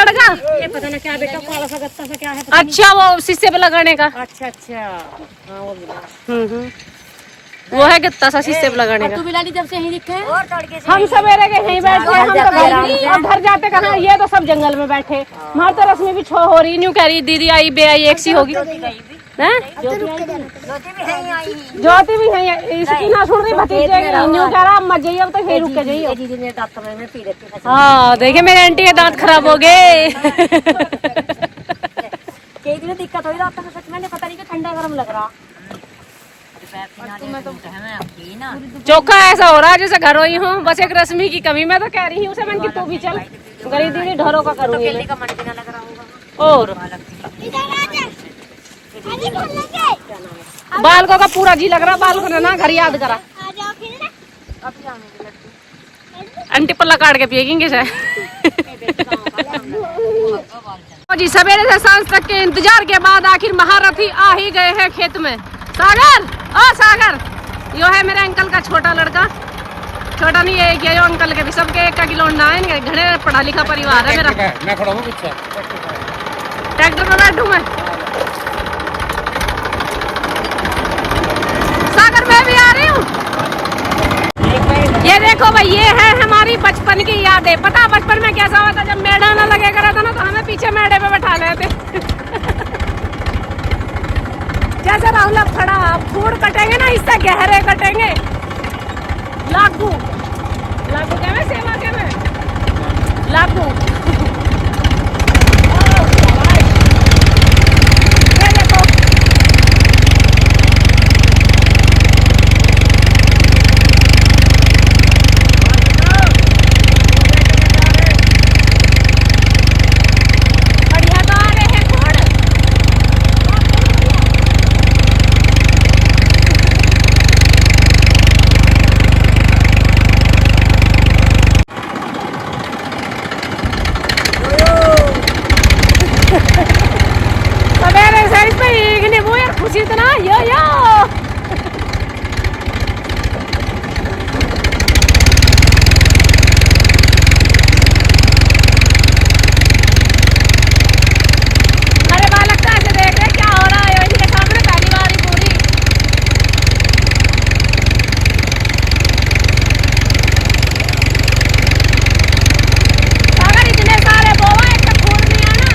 का, ये पता ना क्या बेटा काला सा गत्ता सा क्या है। अच्छा वो शीशे पे लगाने का। अच्छा हाँ वो वो है कितना सा शीशे पे लगाने का। तू बिलाली जब से यहीं दिखे और तड़के से हम सवेरे के यहीं बैठ गए, हम तो घर जाते कहाँ, ये तो सब जंगल में बैठे। हमारे तो रस्मी भी छो हो रही, न्यू कह रही दीदी आई बे आई एक सी होगी हैं? ज्योति भी है, इसकी ना सुन रही भतीजे की, न्यू कह रहा मत जाइए अब तो फिर रुक के जाइए। हाँ देखिए मेरे आंटी के दांत खराब हो गए। कई दिन दिक्कत हो रही रात सच में पता नहीं कि ठंडा गर्म लग रहा। चोखा ऐसा हो रहा है जैसे घर ही हूँ, बस एक रश्मि की कमी। मैं तो कह रही हूँ उसे मैंने कि तू भी चल, गरीब दीदी ढोरों का करूँगी मैं। और बालकों का पूरा जी लग रहा, बालकों ने ना घर याद करा। आंटी पल्ला काट के पिएंगे शायद। जी सवेरे से सांझ तक के इंतजार के बाद आखिर महारथी आ ही गए हैं खेत में। सागर, ओ सागर, यो है मेरे अंकल का छोटा लड़का। छोटा नहीं है क्या, यो अंकल के भी सबके एक का किलो अंडा है। घने पढ़ा लिखा परिवार है मेरा। मैं खड़ा हूँ पीछे, ट्रैक्टर में बैठूं मैं। सागर मैं भी आ रही हूँ। ये देखो भाई, ये है हमारी बचपन की यादें। पता बचपन में कैसा होता, जब मेढ़ा ना लगे करा था ना तो हमें पीछे मेढ़े पे बैठा लेते। जैसे राहुल अब खड़ा, फूड कटेंगे ना इससे गहरे कटेंगे। लागू लागू क्या में सेवा क्या में लागू। ये देखो बढ़िया तो आ रहे हैं घोड़। सवेरे से इस पे इगने वो यार खुशी इतना यो यो। अरे बालक का ऐसे देख रहे क्या हो रहा है इनके सामने, पहली बार ही पूरी। अगर इतने सारे बोवा एक तो खून नहीं आना।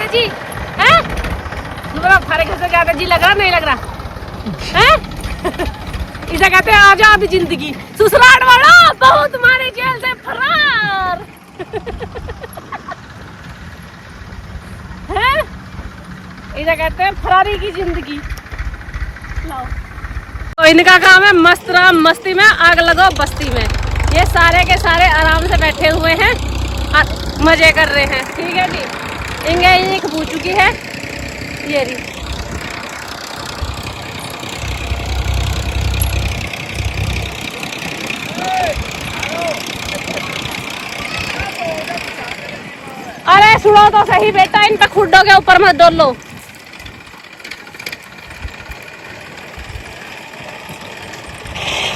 जी हैं? मतलब हमारे घर से ज्यादा जी लग रहा नहीं लग रहा हैं? इसे कहते हैं आजाद जिंदगी। ससुराल वाला बहुत तुम्हारे जेल से फरार। हैं? इसे कहते हैं फरारी की जिंदगी। तो इनका काम है मस्त रहा मस्ती में, आग लगो बस्ती में। ये सारे के सारे आराम से बैठे हुए हैं और मजे कर रहे हैं। ठीक है जी, इंगे एक बू चुकी है ये रही। अरे सुनो तो सही बेटा, इन पे खुड्डों के ऊपर मत डोल लो।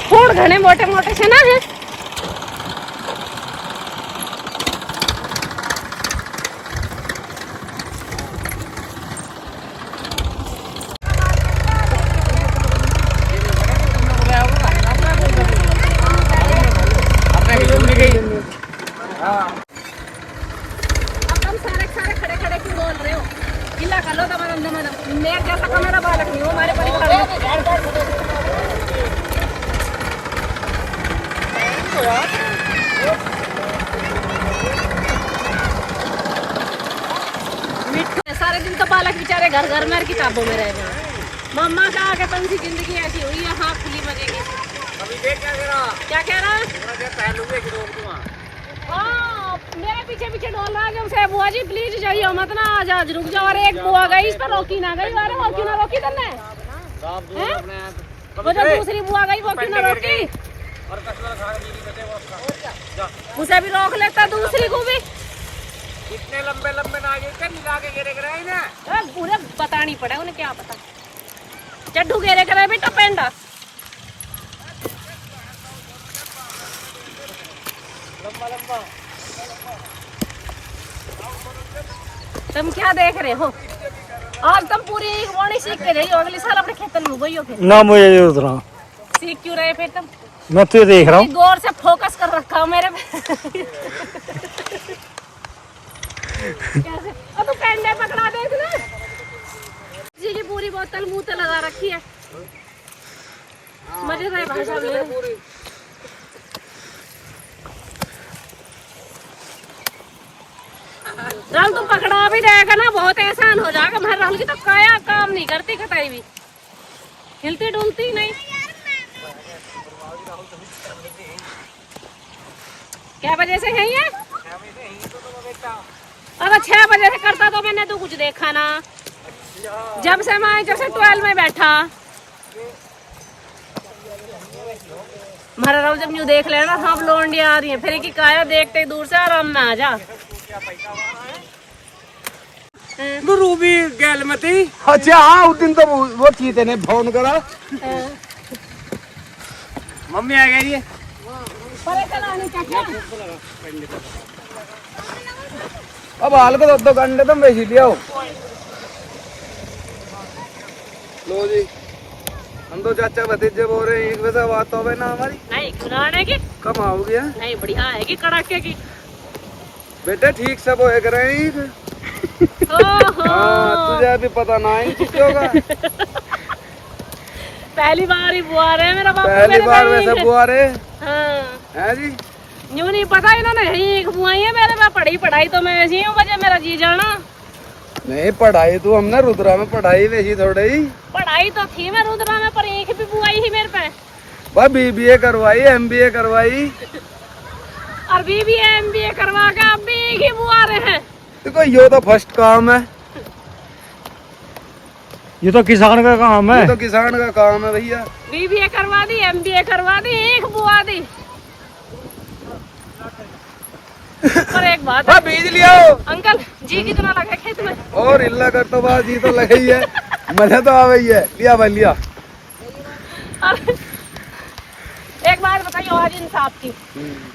फूड घने मोटे मोटे से ना है। तुम सारे खड़े खड़े क्यों बोल रहे हो? गिला कर लो तुम्हारा मेरे जैसा कमेरा बालक नहीं हो हमारे परिवार में। सारे दिन तो बालक बेचारे घर घर में किताबों में रह गए। मम्मा का आगे पंछी जिंदगी ऐसी हुई है, हाँ खुली मजे की। क्या कह रहा? हाँ मेरे पीछे पीछे डोल रहा है उसे। बुआ जी प्लीज जाइए मत ना, आज रुक जाओ। अरे एक बुआ गई, इस पर रोकी ना गई। अरे रोकी ना रोकी तन्ने, वो जो दूसरी बुआ गई वो क्यों ना रोकी? उसे भी रोक लेता, दूसरी को भी। इतने लंबे लंबे नागे के मिला के गिरे गिरे ना, पूरे पता नहीं पड़ा उन्हें, क्या पता चड्डू घेरे करे बेटा पेंडा। तुम क्या देख रहे हो? आज तुम पूरी वाणी सीख के रही हो, अगले साल अपने खेतन में बोइयो फिर। ना मुझे ये उतना सीख क्यों रहे फिर तुम? मैं तो देख रहा हूँ। गौर से फोकस कर रखा हूँ मेरे पे। कैसे? अब तू पेंडे पकड़ा देख ना। जी की पूरी बोतल मुंह पे लगा रखी है। मजे से भाई साहब ले रहे। राहुल तुम पकड़ा भी देगा ना, बहुत एहसान हो जाएगा। मैं राहुल की तो काया काम नहीं करती, कटाई भी हिलती डुलती नहीं। क्या वजह से है ये? अगर 6 बजे से करता तो मैंने तो कुछ देखा ना। जब से मैं 12 में बैठा हमारा राहुल जब यूँ देख लेना सब लौंडियां आ रही है, फिर की काया देखते दूर से आराम में आ जा। रूबी गैल में थी। अच्छा हाँ उस दिन तो वो थी तेने फोन करा। मम्मी आ गई है। अब हाल को 2 घंटे तुम बेच लिया हो। लो जी हम तो चाचा भतीजे बोल रहे हैं, एक वैसा बात हो ना हमारी। नहीं खुनाने की कम आओगी? नहीं बढ़िया है कि कड़ाके की। बेटे ठीक सब हो रहे हैं। ओहो तुझे अभी पता ना है होगा। पहली बार ही बुआ रहे मेरा बापू। पहली बार वैसे बुआ रहे हाँ जी। यूँ नहीं पता इन्होंने एक बुआई है मेरे में। पढ़ाई तो मैं ऐसी हूँ, वजह मेरा जी जाना। नहीं पढ़ाई तो हमने रुद्रा में पढ़ाई वैसी थोड़ी ही। पढ़ाई तो थी मैं रुद्रा में, पर एक भी बुआई ही मेरे पे। बस BBA करवाई, MBA करवाई और BBA MBA करवा के अब भी एक ही बुआ रहे हैं। देखो ये तो फर्स्ट काम है। ये तो किसान का काम है। ये तो किसान का काम है भैया। BBA करवा दी, MBA करवा दी, एक बुआ दी। पर एक बात है, बीज लिया अंकल जी कितना लगा खेत में? और इल्ला कर तो बात जी तो लगे ही है। मजा तो आ गई है। लिया भाई लिया। एक बात बताइए आज इंसाफ की,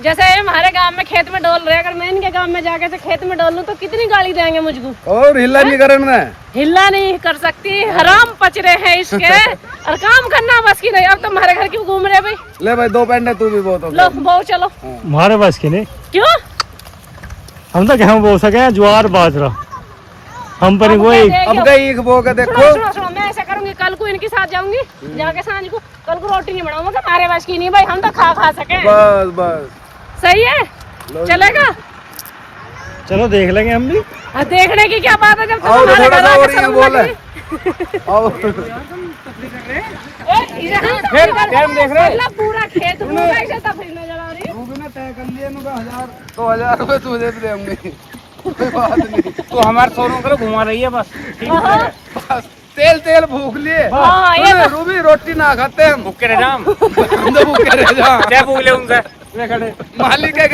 जैसे हमारे गांव में खेत में डोल रहे, अगर मैं इनके गांव में जाके से खेत में डोल लूं तो कितनी गाली देंगे मुझको? और हिला नहीं करना, हिला नहीं कर सकती, हराम पच रहे हैं इसके। और काम करना बस की नहीं। अब तुम्हारे घर क्यों घूम रहे भाई? ले भाई 2 पेंडे तू भी बहुत हो। लो बहु चलो। हमारे बस की नहीं। क्यों? हम तो गेहूं बो सके, ज्वार बाजरा हम पर वही। अब गई एक बो के देखो। सुनो मैं ऐसा करूंगी, कल को इनके साथ जाऊंगी, जाके सांझ को कल को रोटी नहीं बनाऊंगा। हमारे बस की नहीं भाई, हम तो खा सके। बस बस सही है, चलेगा। चलो देख लेंगे हम भी। देखने की क्या बात है, जब और तुम्हारे थोड़ा घर सा आके और ये शर्म बोले। लगी। टाइम देख रहे? मतलब पूरा खेत घूमा ऐसे तब फिर नजर आ रही है। तूने तय कर लिया ना 1000-2000 रुपए तुझे भी देंगे। कोई बात नहीं। तो हमारे सोनों को घुमा रही है बस। बस तेल भूख लिए। हाँ, ये तो- रूबी रोटी ना खाते हम। भूखे रह जाम। हम तो भूखे रह जा। क्या भूख ले उनसे? मालिक है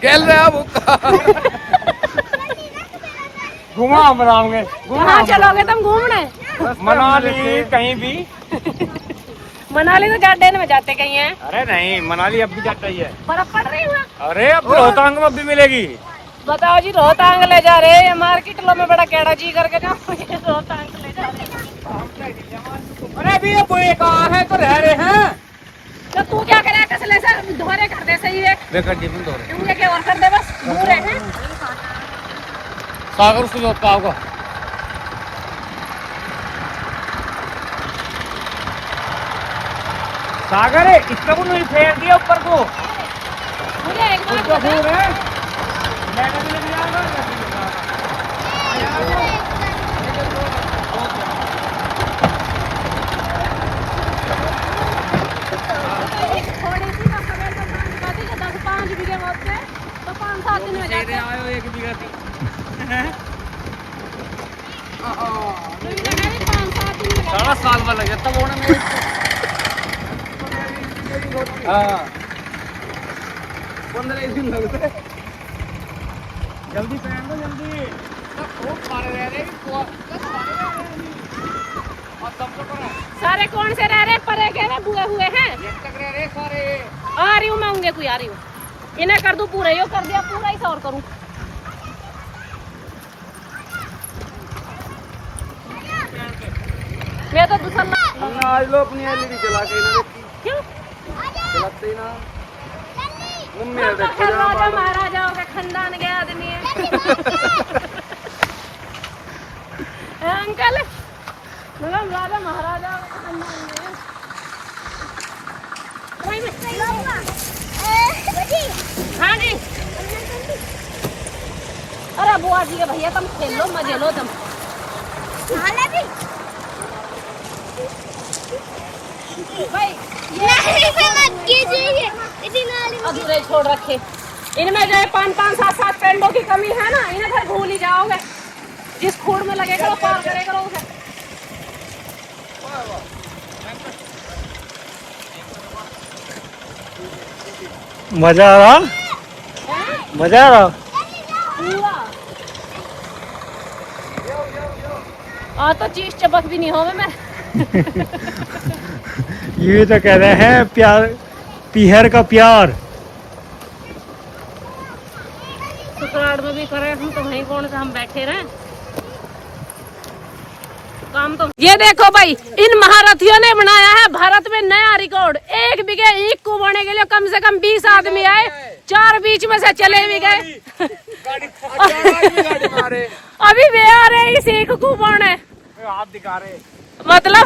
गैल रहा भूखा। घुमा हम रामगे। कहाँ चलोगे तुम घूमने? मनाली कहीं भी। मनाली तो गार्डन में जाते कहीं हैं। अरे नहीं, मनाली अब भी जाता ही है। बर्फ पड़ रही है। अरे अब रोहतांग में अब भी मिलेगी। बताओ जी, रोहतांग ले जा रहे हैं मार्केट लो में बड़ा केड़ा जी करके जाओ। रोहतांग ले जा रहे हैं। अरे अभी ये कोई कहा है तो रह रहे हैं। तो तू क्या करे कसले से धोरे कर दे सही है बेकार जीवन दो तू क्या और कर दे बस दूर है सागर सुजोत का होगा सागर है इसका को नहीं फेर दिया ऊपर को मुझे एक बात उसका बता फूल है मैं कभी नहीं आऊंगा थोड़ी सी का समय तो 5 बीघे होते तो 5-7 दिन में जाते आयो 1 बीघा थी तो ये लगा 5-7 दिन में सारा साल में लग जाता वो में हाँ 15 दिन लगते जल्दी पहन दो जल्दी सारे कौन से रह रहे परे के रहे बुए हुए हैं आ रही हूँ मैं उंगे कोई आ रही हूँ इन्हें कर दूं पूरे यो कर दिया पूरा ही और करूँ मैं तो दूसरा आज लो अपनी एलईडी चला के ना देखी क्यों चलाते ही ना मम्मी हम तो देखो खैर जहाँ राजा बाल महाराजाओं का खानदान के आदमी है अंकल मतलब राजा महाराजाओं का खानदान है हाँ जी अरे बुआ जी के भैया तुम खेल लो मजे लो तुम भाई अधूरे छोड़ रखे इनमें जो है 5-5-7-7 पेंडों की कमी है ना इन्हें फिर भूल ही जाओगे जिस खूड़ में लगेगा वो पार करेगा उसे मजा आ रहा मजा आ रहा पूरा तो चीज चबक भी नहीं होवे मैं ये तो कह रहे हैं प्यार पीहर का प्यार ससुराल में भी करे हम तो वहीं कौन सा हम बैठे रहे काम तो ये देखो भाई इन महारथियों ने बनाया है भारत में नया रिकॉर्ड 1 बीघे ईख को बोने के लिए कम से कम 20 आदमी आए 4 बीच में से चले भी गए अभी वे आ रहे इस ईख को बोने हाथ दिखा रहे मतलब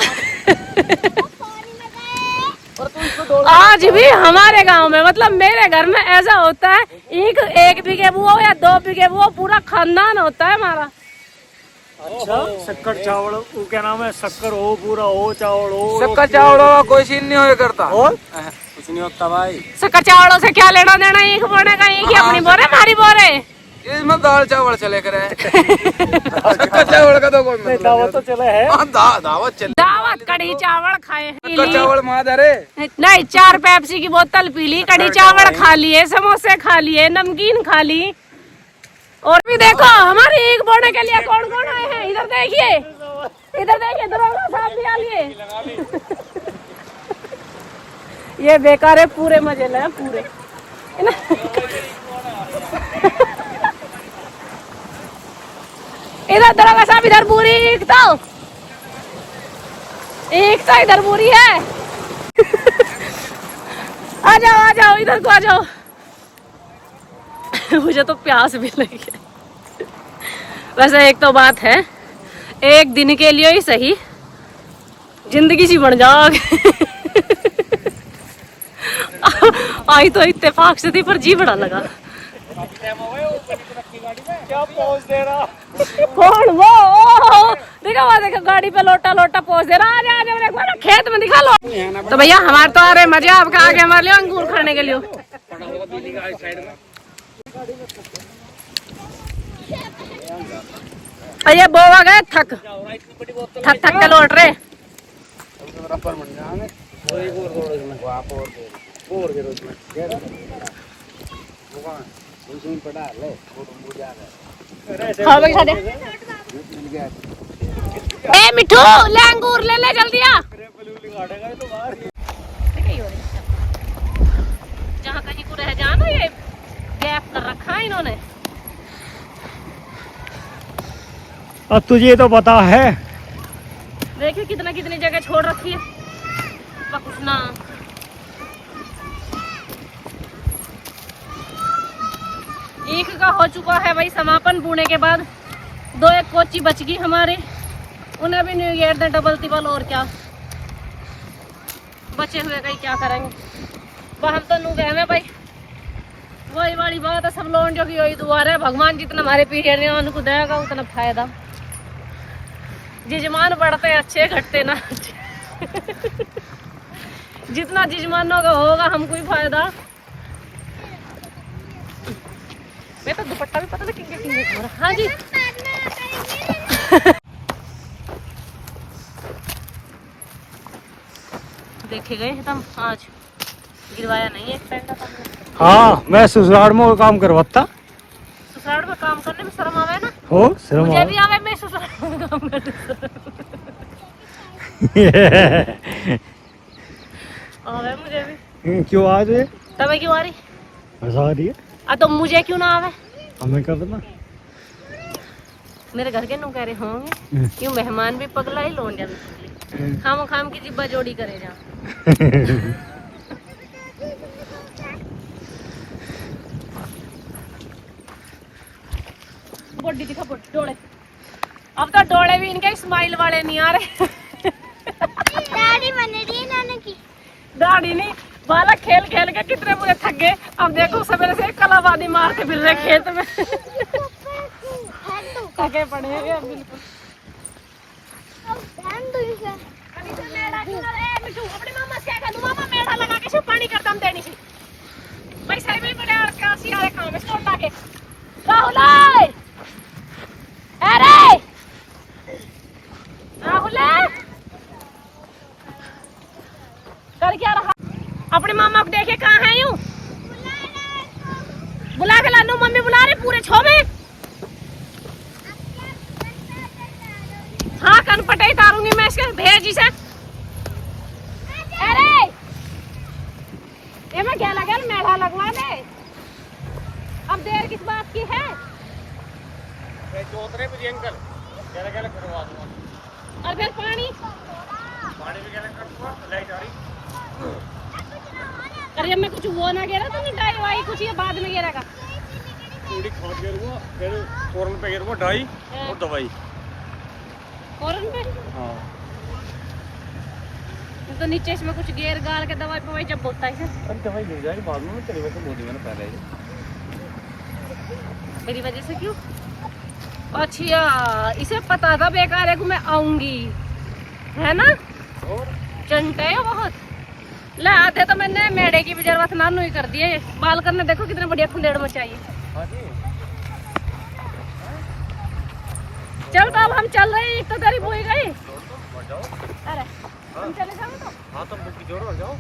आज भी हमारे गांव में मतलब मेरे घर में ऐसा होता है 1 बीघे वो या 2 बीघे वो पूरा खानदान होता है हमारा अच्छा शक्कर चावल वो क्या नाम है शक्कर हो पूरा हो चावल हो सबका चावड़ों का कोई सीन नहीं हो करता और कुछ नहीं होता भाई शक्कर चावलों से क्या लेना देना ईख बोने का ईख ही अपनी बोरे हमारी बोरे इसमें दाल चावल चले करे सबका चावल का तो कोई मतलब दावत तो चले है हाँ, दावत चले दावत कढ़ी चावल खाए सबका चावल मादर है नहीं 4 पेप्सी की बोतल पी ली कढ़ी चावल खा लिए समोसे खा लिए नमकीन खा ली और भी देखो हमारे ईख बोने के लिए कौन कौन आए हैं इधर देखिए दरोगा साहब भी आ लिए ये बेकार है पूरे मजे ले पूरे इधर दरोगा साहब इधर पूरी ईख तो इधर पूरी है आ जाओ इधर को आ जाओ मुझे तो प्यास भी लगी है वैसे एक तो बात है एक दिन के लिए ही सही जिंदगी सी बन जाओगे आई तो इत्तेफाक से थी पर जी बड़ा लगा क्या पहुंच दे रहा कौन वो देखो गाड़ी पे लोटा पहुंच दे रहा आ जा एक बार खेत में दिखा लो तो भैया हमारे तो आ रहे मजे आपका आगे हमारे लिए अंगूर खाने के लिए ये बोवा गए थक के लौट रहे हाँ भाई खा दे ए मिठू ले अंगूर ले जल्दी आ जहाँ कहीं को रह जाना ये गैप कर रखा है इन्होंने अब तुझे तो पता है देखिए कितनी जगह छोड़ रखी है पकुसना एक का हो चुका है भाई समापन बुने के बाद। 2-1 कोची बच गई हमारी, उन्हें भी न्यू ईयर दे डबल तिबल। और क्या बचे हुए कहीं क्या करेंगे, वह हम तो नू गए हैं भाई। वही वाली बात है, सब लोग जो कि वही दुआ है भगवान जितना हमारे पीरियड ने उनको देगा उतना फायदा। जिजमान बढ़ते अच्छे घटते ना जितना जिजमानों का होगा हमको ही फायदा। मैं तो दुपट्टा भी पता नहीं किंगे। हाँ जी देखे गए हम आज, गिरवाया नहीं है पैंट का। हाँ, मैं ससुराल में काम करवाता। ससुराल में काम करने में शर्म आवे ना? हो शर्म मुझे भी आवे, मैं ससुराल में काम करते आवे मुझे भी। क्यों आ रही है? तब क्यों आ रही? आ रही है। तो मुझे क्यों ना आवे? हमें कर देना। मेरे घर के नु कह रहे होंगे क्यों मेहमान भी पगला ही लोंडिया भी पगली, खाम खाम की जिब्बा जोड़ी करे जा। बॉडी दिखा, बॉडी डोले। अब तो डोले भी इनके स्माइल वाले नहीं आ रहे। दाढ़ी बन रही है नाना की। दाढ़ी नहीं, बालक खेल खेल के कितने बुरे थक गए। अब देखो सवेरे से कलाबादी मार के फिर रहे खेत में। थके पड़े हैं अब बिल्कुल। अपने मामा से क्या करूं, मामा मेढ़ा लगा के सब पानी करता हम देनी सी भाई। सही में बड़े और कासी वाले काम इसको उठा के राहुल, अरे राहुल कर क्या रहा? अपने मामा को देखे कहाँ है यूं? बुला के लानू, मम्मी बुला रही पूरे छो में। हाँ कन पटाई तारूंगी मैं इसके, भेज इसे। अरे ये मैं क्या लगा मेढ़ा लगवा दे। अब देर किस बात की है? चौथरे पे अंकल क्या करवा दूंगा। और फिर पानी भी क्या कर दूंगा, लाइट आ रही। अरे मैं कुछ वो ना गिरा तो नहीं, डाई वाई कुछ ये बाद में गिरेगा। थोड़ी खाद गिरूंगा, फिर फौरन पे गिरूंगा डाई और दवाई। फौरन पे? हाँ। तो नीचे इसमें कुछ गेर गाल के दवाई पवाई जब होता है। अरे दवाई मिल जाएगी बाद में, तेरी वजह से बोल दिया ना पहले। मेरी वजह से क्यों? अच्छा इसे पता था बेकार है कि मैं आऊंगी, है ना? चंटे है बहुत। ला आते तो मैंने मेढ़े की भी जरूरत नानू ही कर दिए। बाल करने देखो कितने बढ़िया खुंदेड़ में चाहिए। चल तो अब हम चल रहे हैं, एक तो तेरी बोई गई। अरे हम चले जाओ तो। हाँ तो बुक जोड़ो और जाओ।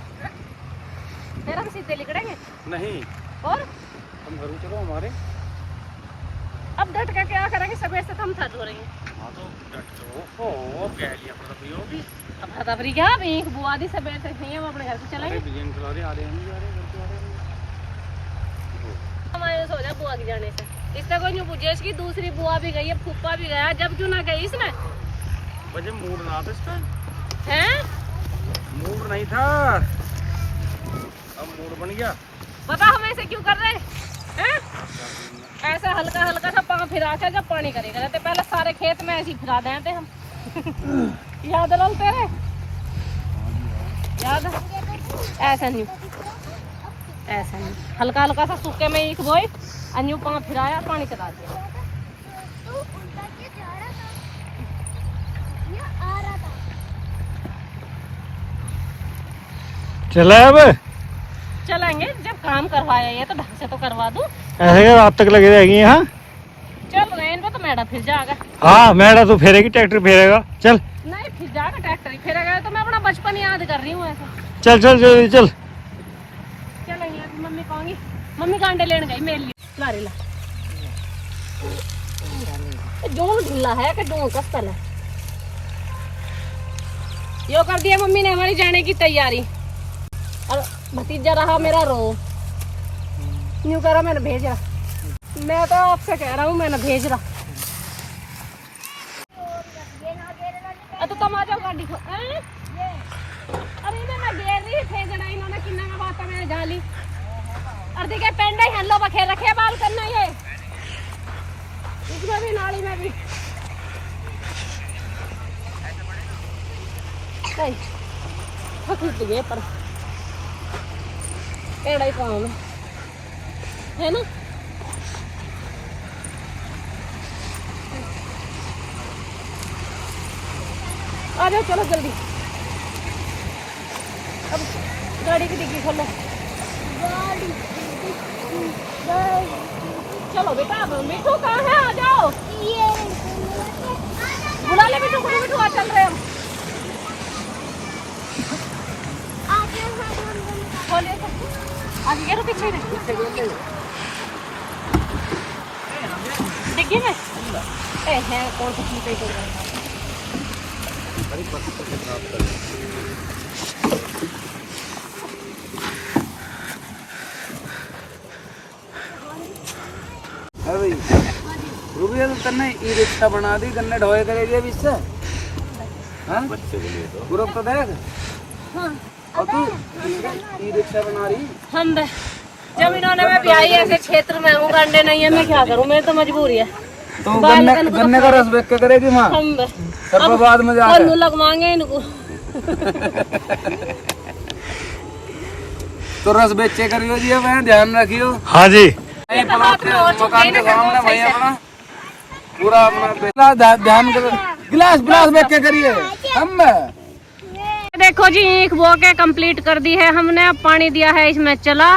तेरा भी सीधे लिखड़ेंगे नहीं और हम घर चलो हमारे। अब डट के क्या करेंगे, सवेर से हम थक हो रही हैं। हाँ तो डट जाओ। ओ कह लिया मतलब यो भी। अब हदाफरी क्या एक बुआ दी सवेर से नहीं है, हम अपने घर से चलेंगे। बिजली चला रहे, आ रहे हैं, जा रहे हैं, घर पे आ रहे हैं। हमारे सो जा बुआ के जाने से। इससे कोई नहीं पूछे इसकी दूसरी बुआ भी गई है, फूफा भी गया, जब क्यों ना गई इसने। वजह मूड ना था इसका। हैं? मूड नहीं था, अब मूड बन गया। पता हम ऐसे क्यों कर रहे हैं? ऐसा हल्का हल्का सा पाँव फिरा के जब पानी करेगा रहते, पहले सारे खेत में ऐसे ही फिरा देते हम। याद रहो तेरे? याद ऐसा नहीं, ऐसा नहीं, हल्का हल्का सा सूखे में एक बोई अन्यू पाँव फिराया, पानी चला दिया। चला अब चलेंगे जब काम करवाया ये तो ढंग से तो करवा दूं। ऐसे रात तक लगे रहेगी। हाँ चल रहे हैं तो मैडा फिर जाएगा। हाँ मैडा तो फेरेगी, ट्रैक्टर फेरेगा। चल नहीं फिर जाएगा, ट्रैक्टर ही फेरेगा। तो मैं अपना बचपन याद कर रही हूँ ऐसा। चल चल चल चल चलेंगे। मम्मी कहूँगी, मम्मी कांडे लेने गई मेरे लिए। ला रे ला, जो ढीला है कि जो कस्तल है। यो कर दिया मम्मी ने हमारी जाने की तैयारी। और भतीजा रहा मेरा रो, यूं करा मैंने भेज रहा। मैं तो आपसे कह रहा हूँ मैंने भेज रहा। तो तुम आ जाओ गाड़ी को। अरे मैं गेर रही थे जड़ा इन्होंने किन्ना का बात है, मैंने झाली। और देखिए पेंडा ही हल्लो बखेर रखे बाल करना ये। थक गए पर एड़ा ही काम है ना। आ जाओ चलो जल्दी, अब गाड़ी की डिग्गी खोलो। चलो बेटा, अब मिठू कहाँ है? आ जाओ, बुला ले मिठू को। मिठू आ, चल रहे हम। खोलिए आगे करो, पीछे डिग्गी में है कौन सा चीज पे रुपये तो तन्ने ई रिक्शा बना दी, गन्ने ढोए करेगी अभी इससे। हाँ ग्रुप तो देख। हाँ और तू ई रिक्शा बना रही। हम जब इन्होंने मैं ब्याही ऐसे क्षेत्र में हूँ, गंडे नहीं है, मैं क्या करूँ, मेरी तो मजबूरी है। तो गन्ने का रस बेच के करेगी माँ। हम सब बाद में जाकर लगवाएंगे इनको। तो रस बेचे करियो जी, मैं ध्यान रखियो। हाँ जी। मकान के सामने भाई अपना पूरा अपना ध्यान कर, गिलास गिलास बेच के करिए हम। देखो जी, ईख बो के कंप्लीट कर दी है हमने, अब पानी दिया है इसमें चला।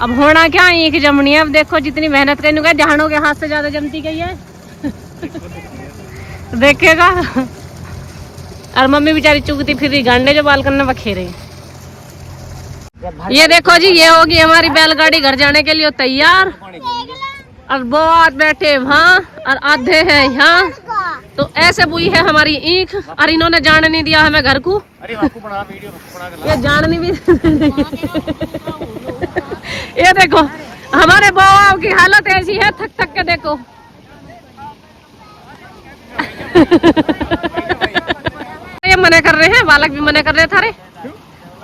अब होना क्या, ईख जमनी है। अब देखो जितनी मेहनत करनी है, जहानों के हाथ से ज्यादा जमती गई है। देखेगा। और मम्मी बेचारी चुगती फिर रही, गांडे जो बाल करने बखेरे। ये देखो जी, ये होगी हमारी बैलगाड़ी घर जाने के लिए तैयार। और बहुत बैठे वहाँ और आधे हैं यहाँ। तो ऐसे बुई है हमारी ईख। और इन्होंने जाने नहीं दिया हमें घर को। ये जाने भी ये देखो हमारे बाबा की हालत ऐसी है, थक थक के देखो। ये मना कर रहे हैं, बालक भी मना कर रहे थारे।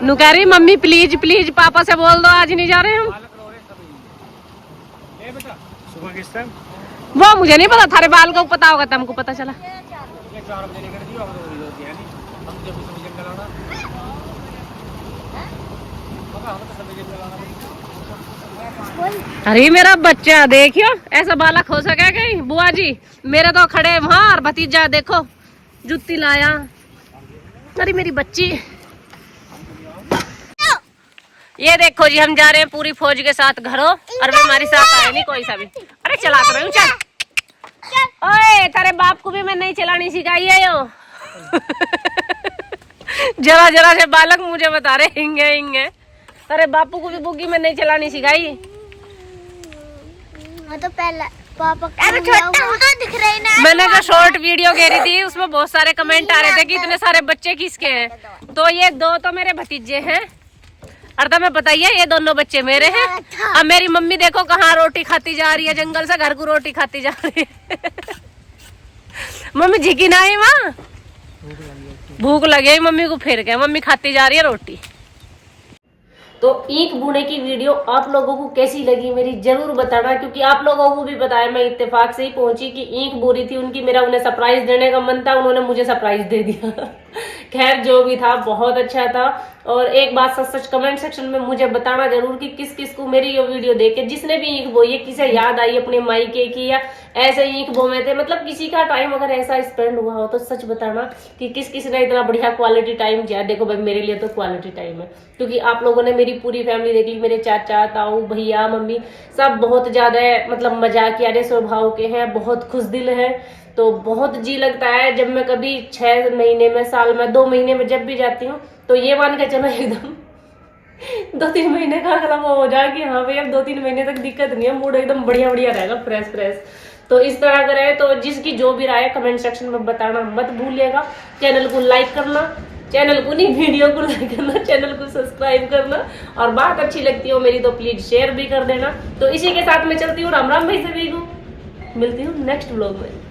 नु कह रही मम्मी प्लीज प्लीज पापा से बोल दो, आज नहीं जा रहे हम। सुबह किस टाइम? वो मुझे नहीं पता, थारे बाल को पता होगा, तुमको पता चला। अरे मेरा बच्चा देखियो, ऐसा बालक हो सके कहीं? बुआ जी मेरे तो खड़े वहां, और भतीजा देखो जुत्ती लाया। अरे मेरी बच्ची। ये देखो जी, हम जा रहे हैं पूरी फौज के साथ घरों, और वे हमारे साथ आए नहीं कोई सा भी। अरे चला तो रही हूँ, चल। ओए तेरे बाप को भी मैं नहीं चलानी सिखाई है यो। जरा जरा से बालक मुझे बता रहे हिंगे हिंगे। तेरे बापू को भी बुग्गी में नहीं चलानी सिखाई। तो पहले पापा दिख रही ना। मैंने जो शॉर्ट वीडियो घेरी थी, उसमें बहुत सारे कमेंट आ रहे थे कि इतने सारे बच्चे किसके हैं। तो ये दो तो मेरे भतीजे हैं, और तुम्हें बताइए ये दोनों बच्चे मेरे हैं। अब मेरी मम्मी देखो कहाँ रोटी खाती जा रही है, जंगल से घर को रोटी खाती जा रही है। मम्मी झिकी ना ही माँ, भूख लगे मम्मी को, फिर क्या मम्मी खाती जा रही है रोटी। तो ईख बुने की वीडियो आप लोगों को कैसी लगी मेरी जरूर बताना, क्योंकि आप लोगों को भी बताया मैं इत्तेफाक से ही पहुंची कि ईख बुरी थी उनकी, मेरा उन्हें सरप्राइज देने का मन था, उन्होंने मुझे सरप्राइज दे दिया। खैर जो भी था बहुत अच्छा था। और एक बात सच सच कमेंट सेक्शन में मुझे बताना जरूर कि किस किस को मेरी ये वीडियो देख के, जिसने भी ईख बोई है, किसे याद आई अपने मायके की या ऐसे ईख बोए थे, मतलब किसी का टाइम अगर ऐसा स्पेंड हुआ हो तो सच बताना कि किस किस ने इतना बढ़िया क्वालिटी टाइम किया। देखो भाई मेरे लिए तो क्वालिटी टाइम है, क्योंकि आप लोगों ने मेरी पूरी फैमिली देख ली, मेरे चाचा ताऊ भैया मम्मी सब बहुत ज्यादा मतलब मजाकिया स्वभाव के हैं, बहुत खुश दिल है। तो बहुत जी लगता है जब मैं कभी 6 महीने में, साल में, 2 महीने में जब भी जाती हूँ, तो ये मान के चलो एकदम 2-3 महीने का अगला वो हो जाए कि हाँ भाई अब 2-3 महीने तक दिक्कत नहीं है, मूड एकदम बढ़िया बढ़िया रहेगा, फ्रेश फ्रेश। तो इस तरह का रहे। तो जिसकी जो भी राय कमेंट सेक्शन में बताना मत भूलिएगा। चैनल को लाइक करना, चैनल को नहीं वीडियो को लाइक करना, चैनल को सब्सक्राइब करना, और बात अच्छी लगती हो मेरी तो प्लीज शेयर भी कर देना। तो इसी के साथ मैं चलती हूँ, राम राम भाई सभी को, मिलती हूँ नेक्स्ट व्लॉग में।